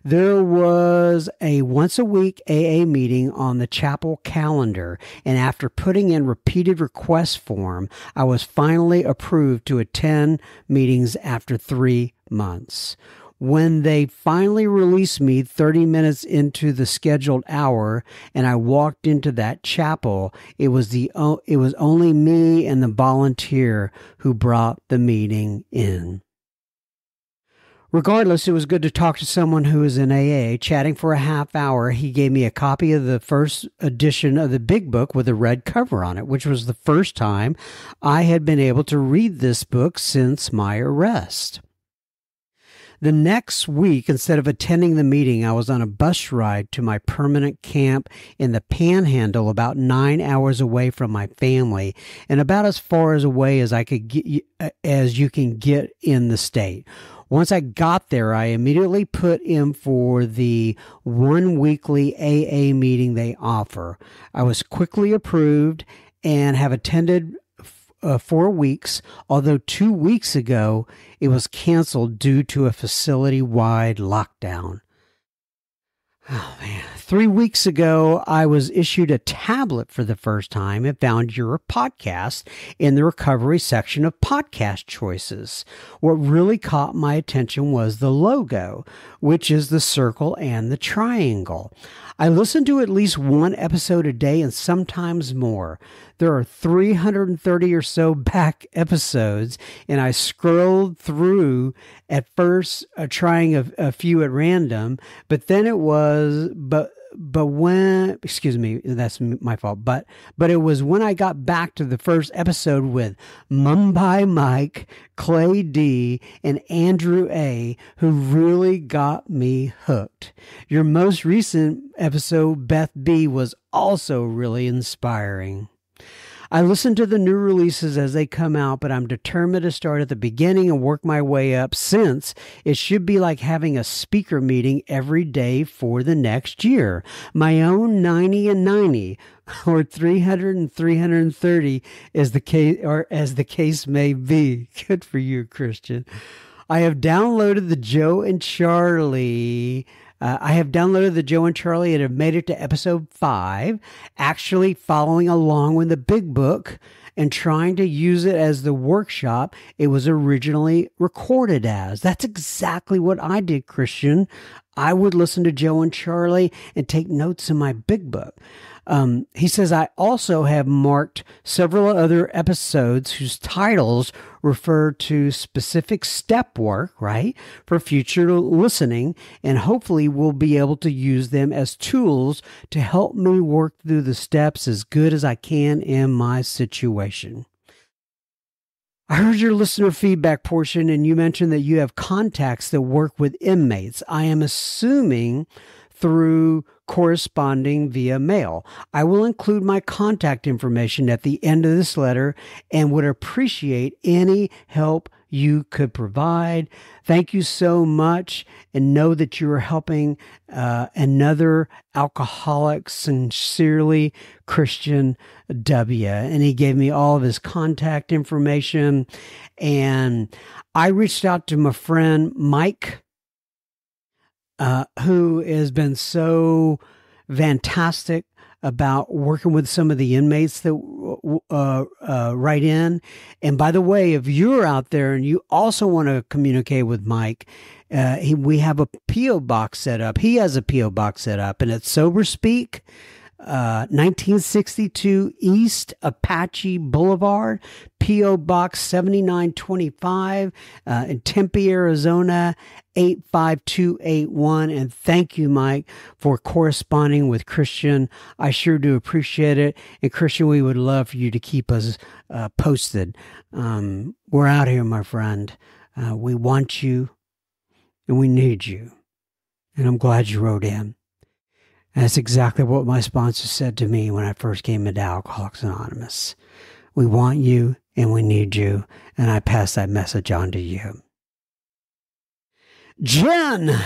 There was a once-a-week AA meeting on the chapel calendar, and after putting in repeated request form, I was finally approved to attend meetings after 3 months. When they finally released me 30 minutes into the scheduled hour and I walked into that chapel, it was only me and the volunteer who brought the meeting in. Regardless, it was good to talk to someone who was in AA. Chatting for a half hour, he gave me a copy of the first edition of the Big Book with a red cover on it, which was the first time I had been able to read this book since my arrest. The next week, instead of attending the meeting, I was on a bus ride to my permanent camp in the Panhandle, about 9 hours away from my family, and about as far away as I could get, as you can get in the state. Once I got there, I immediately put in for the one weekly AA meeting they offer. I was quickly approved and have attended 4 weeks, although 2 weeks ago it was canceled due to a facility-wide lockdown. Oh, man. 3 weeks ago, I was issued a tablet for the first time and found your podcast in the recovery section of podcast choices. What really caught my attention was the logo, which is the circle and the triangle. I listen to at least one episode a day and sometimes more. There are 330 or so back episodes, and I scrolled through at first, trying a few at random, but then it was, excuse me, that's my fault, but it was when I got back to the first episode with Mumbai Mike, Clay D, and Andrew A, who really got me hooked. Your most recent episode, Beth B, was also really inspiring. I listen to the new releases as they come out, but I'm determined to start at the beginning and work my way up, since it should be like having a speaker meeting every day for the next year. My own 90 and 90, or 300 and 330, as the case may be. Good for you, Christian. I have downloaded the Joe and Charlie and have made it to episode 5, actually following along with the Big Book and trying to use it as the workshop it was originally recorded as. That's exactly what I did, Christian. I would listen to Joe and Charlie and take notes in my Big Book. He says, I also have marked several other episodes whose titles refer to specific step work, right, for future listening, and hopefully we'll be able to use them as tools to help me work through the steps as good as I can in my situation. I heard your listener feedback portion, and you mentioned that you have contacts that work with inmates. I am assuming through corresponding via mail. I will include my contact information at the end of this letter and would appreciate any help you could provide. Thank you so much, and know that you are helping another alcoholic. Sincerely, Christian W. And he gave me all of his contact information, and I reached out to my friend Mike, who has been so fantastic about working with some of the inmates that write in. And by the way, if you're out there and you also want to communicate with Mike, we have a P.O. box set up. He has a P.O. box set up, and it's Sober Speak, 1962 East Apache Boulevard, P.O. Box 7925, in Tempe, Arizona, 85281. And thank you, Mike, for corresponding with Christian. I sure do appreciate it. And Christian, we would love for you to keep us posted. We're out here, my friend. We want you and we need you. And I'm glad you wrote in. And that's exactly what my sponsor said to me when I first came into Alcoholics Anonymous. We want you and we need you. And I pass that message on to you. Jen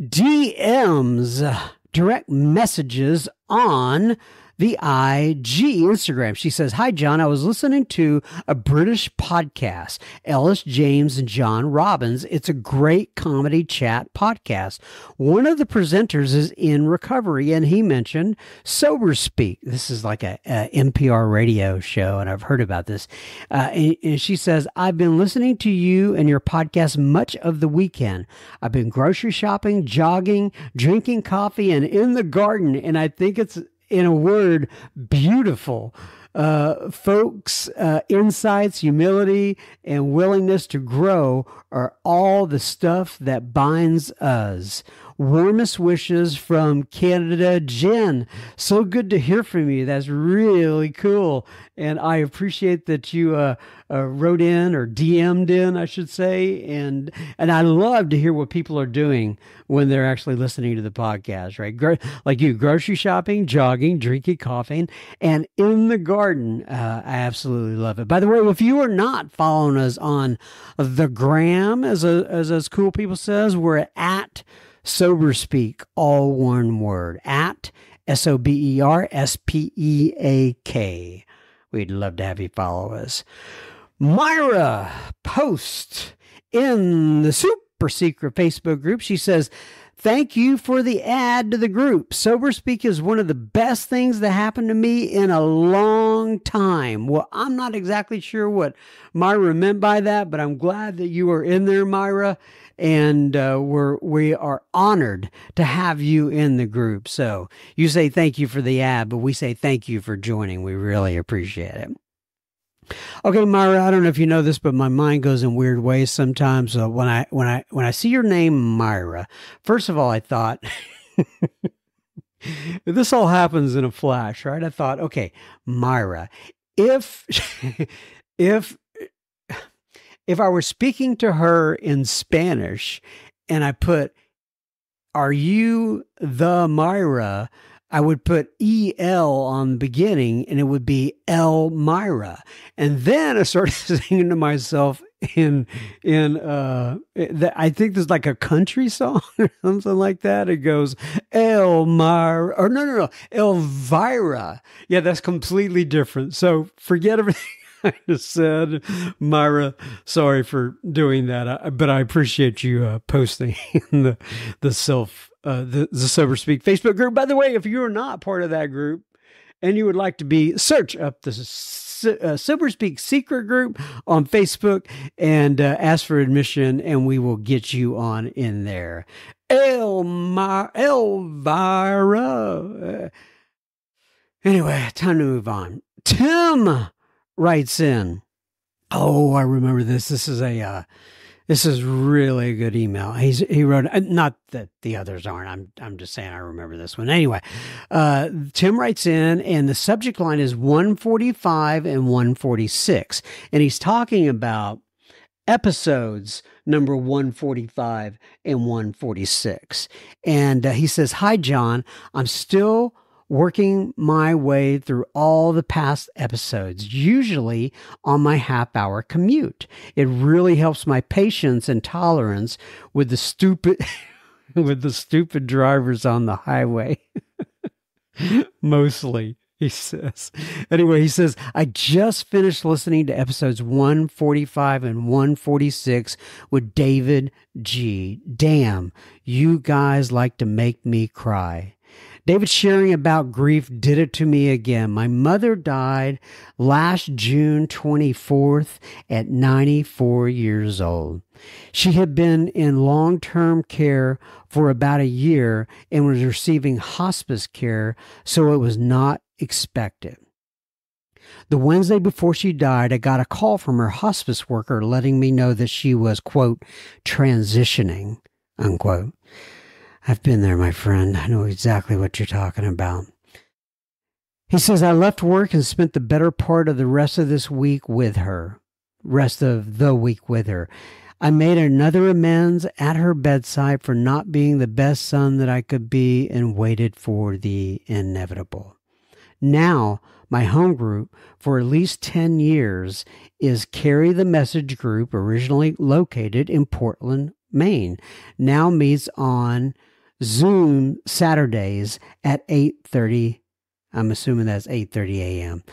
DMs direct messages on the IG Instagram. She says, "Hi, John. I was listening to a British podcast, Ellis James and John Robbins. It's a great comedy chat podcast. One of the presenters is in recovery, and he mentioned Sober Speak." This is like a NPR radio show, and I've heard about this. And she says, "I've been listening to you and your podcast much of the weekend. I've been grocery shopping, jogging, drinking coffee, and in the garden, and I think it's, in a word, beautiful. Folks, insights, humility, and willingness to grow are all the stuff that binds us. Warmest wishes from Canada, Jen." So good to hear from you. That's really cool. And I appreciate that you wrote in, or DM'd in, I should say. And I love to hear what people are doing when they're actually listening to the podcast, right? Like you, grocery shopping, jogging, drinking coffee, and in the garden. I absolutely love it. By the way, if you are not following us on the gram, as cool people says, we're at Sober Speak, all one word, at SOBERSPEAK. We'd love to have you follow us. Myra posts in the super secret Facebook group. She says, "Thank you for the ad to the group. Sober Speak is one of the best things that happened to me in a long time." Well, I'm not exactly sure what Myra meant by that, but I'm glad that you are in there, Myra. And we are honored to have you in the group. So you say thank you for the ad, but we say thank you for joining. We really appreciate it. Okay, Myra, I don't know if you know this, but my mind goes in weird ways sometimes. When I see your name, Myra, first of all, I thought this all happens in a flash, right? I thought, okay, Myra, if I were speaking to her in Spanish and I put, "Are you the Myra?" I would put EL on the beginning and it would be El Myra. And then I started singing to myself I think there's like a country song or something like that. It goes El Myra, or no, Elvira. Yeah, that's completely different. So forget everything I just said, Myra. Sorry for doing that, but I appreciate you posting in the Sober Speak Facebook group. By the way, if you are not part of that group and you would like to be, search up the Sober Speak secret group on Facebook and ask for admission, and we will get you on in there. Elvira. Anyway, time to move on. Tim writes in. Oh, I remember this. This is really a good email. He wrote, not that the others aren't. I'm just saying I remember this one. Anyway, Tim writes in, and the subject line is 145 and 146, and he's talking about episodes number 145 and 146. And he says, "Hi, John. I'm still working my way through all the past episodes, usually on my half-hour commute. It really helps my patience and tolerance with the stupid drivers on the highway." Mostly, he says. Anyway, he says, "I just finished listening to episodes 145 and 146 with David G. Damn, you guys like to make me cry. David sharing about grief did it to me again. My mother died last June 24th at 94 years old. She had been in long-term care for about a year and was receiving hospice care, so it was not expected. The Wednesday before she died, I got a call from her hospice worker letting me know that she was, quote, transitioning, unquote. I've been there, my friend. I know exactly what you're talking about. He says, I left work and spent the better part of the rest of the week with her. I made another amends at her bedside for not being the best son that I could be and waited for the inevitable. Now, my home group for at least 10 years is Carry the Message group, originally located in Portland, Maine. Now meets on Zoom Saturdays at 8:30 I'm assuming that's 8:30 a.m.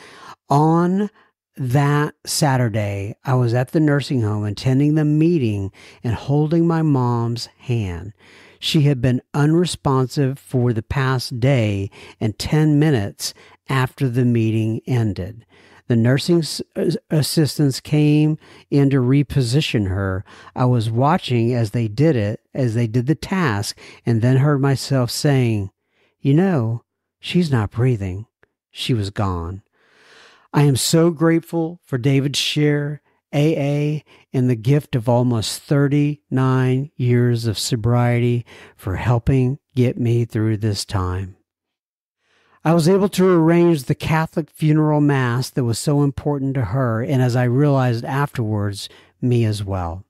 On that Saturday, I was at the nursing home attending the meeting and holding my mom's hand. She had been unresponsive for the past day and 10 minutes after the meeting ended. The nursing assistants came in to reposition her. I was watching as they did the task, and then heard myself saying, she's not breathing. She was gone. I am so grateful for David's share, AA, and the gift of almost 39 years of sobriety for helping get me through this time. I was able to arrange the Catholic funeral mass that was so important to her, and as I realized afterwards, me as well.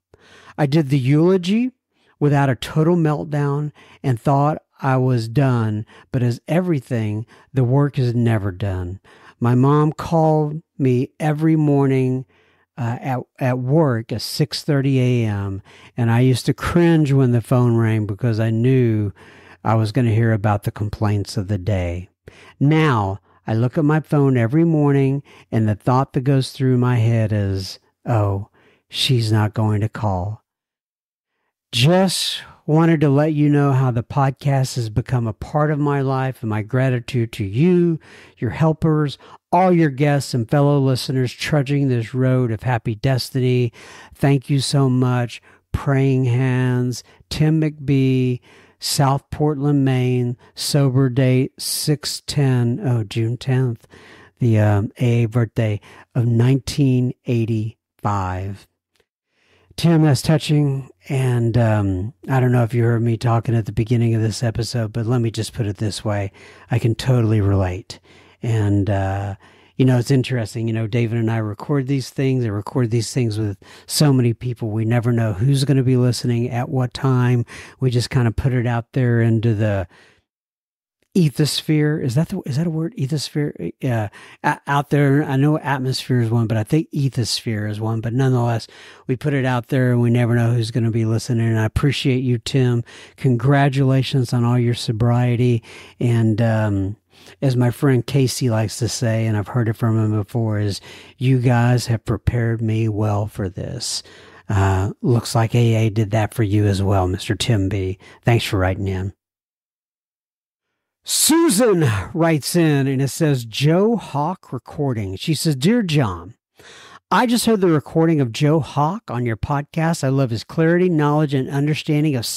I did the eulogy without a total meltdown and thought I was done, but as everything, the work is never done. My mom called me every morning at work at 6:30 a.m., and I used to cringe when the phone rang because I knew I was going to hear about the complaints of the day. Now, I look at my phone every morning, and the thought that goes through my head is, oh, she's not going to call. Just wanted to let you know how the podcast has become a part of my life, and my gratitude to you, your helpers, all your guests and fellow listeners trudging this road of happy destiny. Thank you so much. Praying Hands, Tim McBee, South Portland, Maine, sober date 6/10, June 10th, the AA birthday of 1985. Tim, that's touching, and I don't know if you heard me talking at the beginning of this episode, but let me just put it this way. I can totally relate. And, it's interesting, David and I record these things. I record these things with so many people. We never know who's going to be listening at what time. We just kind of put it out there into the ethosphere. Is that a word? Ethosphere? Yeah. Out there. I know atmosphere is one, but I think ethosphere is one. But nonetheless, we put it out there and we never know who's going to be listening. And I appreciate you, Tim. Congratulations on all your sobriety. And, as my friend Casey likes to say, and I've heard it from him before, is you guys have prepared me well for this. Looks like AA did that for you as well, Mr. Tim B. Thanks for writing in. Susan writes in, and it says, Joe Hawk recording. She says, Dear John, I just heard the recording of Joe Hawk on your podcast. I love his clarity, knowledge, and understanding of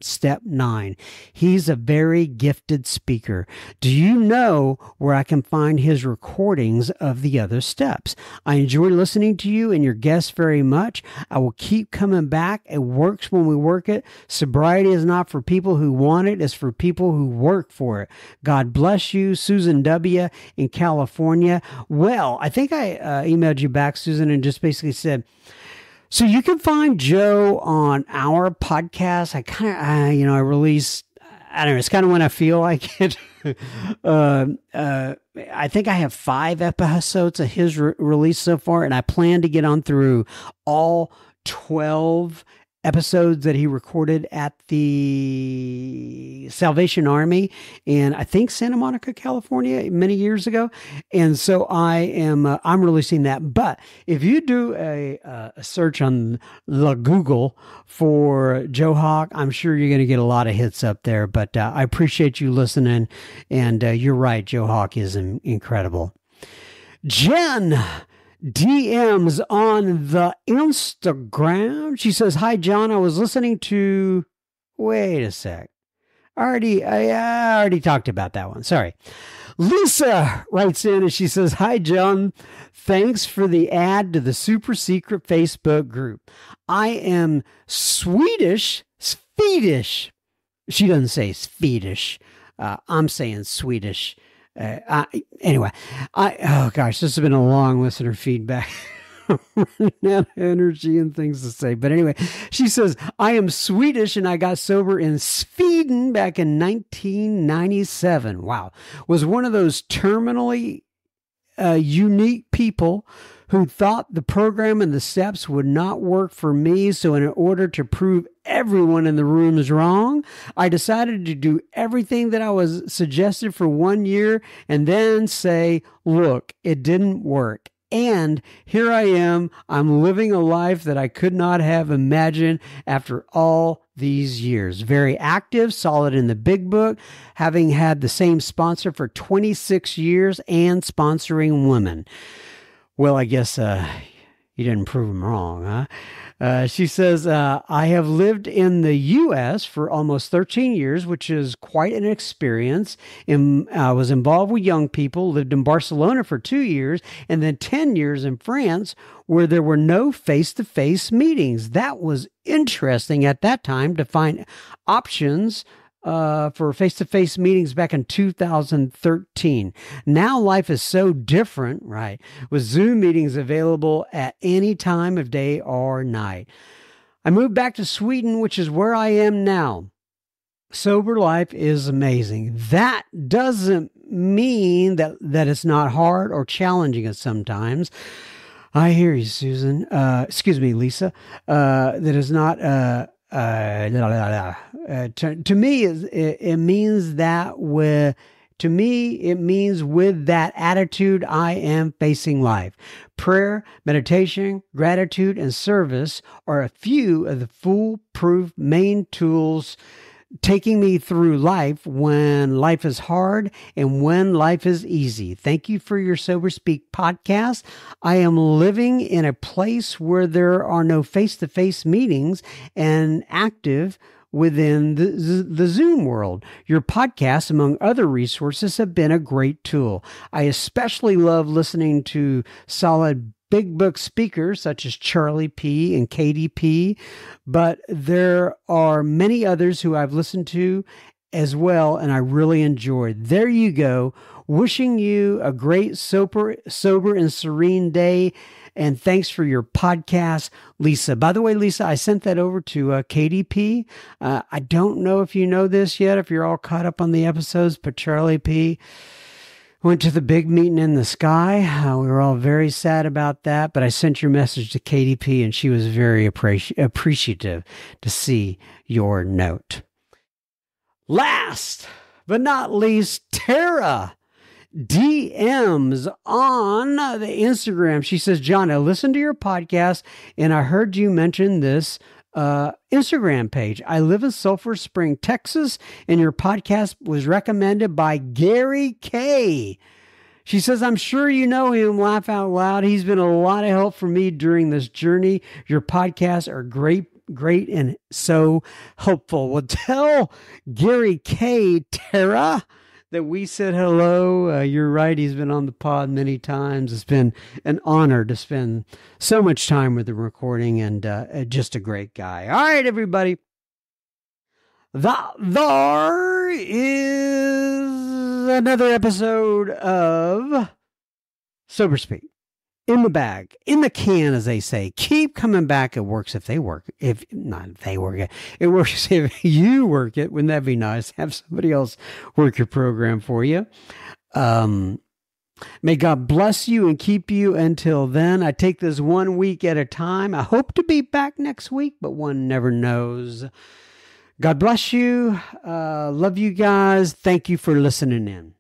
Step 9. He's a very gifted speaker. Do you know where I can find his recordings of the other steps? I enjoy listening to you and your guests very much. I will keep coming back. It works when we work it. Sobriety is not for people who want it. It's for people who work for it. God bless you, Susan W. in California. Well, I think I emailed you back, Susan, and just basically said, so you can find Joe on our podcast. I release, I don't know, it's kind of when I feel like it. I think I have 5 episodes of his release so far, and I plan to get on through all 12 episodes that he recorded at the Salvation Army in, I think, Santa Monica, California, many years ago. And so I'm releasing that. But if you do a search on the Google for Joe Hawk, I'm sure you're going to get a lot of hits up there. But I appreciate you listening. And you're right, Joe Hawk is incredible. Jen DMs on the Instagram. She says, Hi, John. I was listening to... Wait a sec. I already talked about that one. Sorry. Lisa writes in and she says, Hi, John. Thanks for the ad to the super secret Facebook group. I am Swedish. She doesn't say Swedish. I'm saying Swedish. Anyway, oh gosh, this has been a long listener feedback. Running out of energy and things to say. But anyway, she says, I am Swedish and I got sober in Sweden back in 1997. Wow. Was one of those terminally unique people who thought the program and the steps would not work for me. So in order to prove everyone in the room is wrong, I decided to do everything that I was suggested for 1 year and then say, look, it didn't work. And here I am. I'm living a life that I could not have imagined after all these years. Very active, solid in the big book, having had the same sponsor for 26 years and sponsoring women. Well, I guess you didn't prove them wrong, huh? She says, I have lived in the U.S. for almost 13 years, which is quite an experience. I was involved with young people, lived in Barcelona for 2 years, and then 10 years in France, where there were no face-to-face meetings. That was interesting at that time to find options for face-to-face meetings back in 2013. Now life is so different, right? With Zoom meetings available at any time of day or night. I moved back to Sweden, which is where I am now. Sober life is amazing. That doesn't mean that it's not hard or challenging at sometimes. I hear you, Susan. Lisa. That is not... To me, it means that with that attitude, I am facing life. Prayer, meditation, gratitude, and service are a few of the foolproof main tools taking me through life when life is hard and when life is easy. Thank you for your Sober Speak podcast. I am living in a place where there are no face-to-face meetings and active within the Zoom world. Your podcasts, among other resources, have been a great tool. I especially love listening to solid big book speakers such as Charlie P. and Katie P., but there are many others who I've listened to as well, and I really enjoyed. There you go. Wishing you a great sober and serene day, and thanks for your podcast, Lisa. By the way, Lisa, I sent that over to Katie P. I don't know if you know this yet, if you're all caught up on the episodes, but Charlie P. went to the big meeting in the sky. We were all very sad about that, but I sent your message to Katie P., and she was very appreciative to see your note. Last but not least, Tara DMs on the Instagram. She says, John, I listened to your podcast, and I heard you mention this Instagram page. I live in Sulphur Spring, Texas, and your podcast was recommended by Gary K. She says, I'm sure you know him. Laugh out loud. He's been a lot of help for me during this journey. Your podcasts are great and so helpful. Well, tell Gary K, Tara, that we said hello. You're right. He's been on the pod many times. It's been an honor to spend so much time with the recording, and just a great guy. All right, everybody. There is another episode of Sober Speak. In the bag, in the can, as they say. Keep coming back. It works if they work. If not, if they work it. It works if you work it. Wouldn't that be nice? Have somebody else work your program for you. May God bless you and keep you until then. I take this 1 week at a time. I hope to be back next week, but one never knows. God bless you. Love you guys. Thank you for listening in.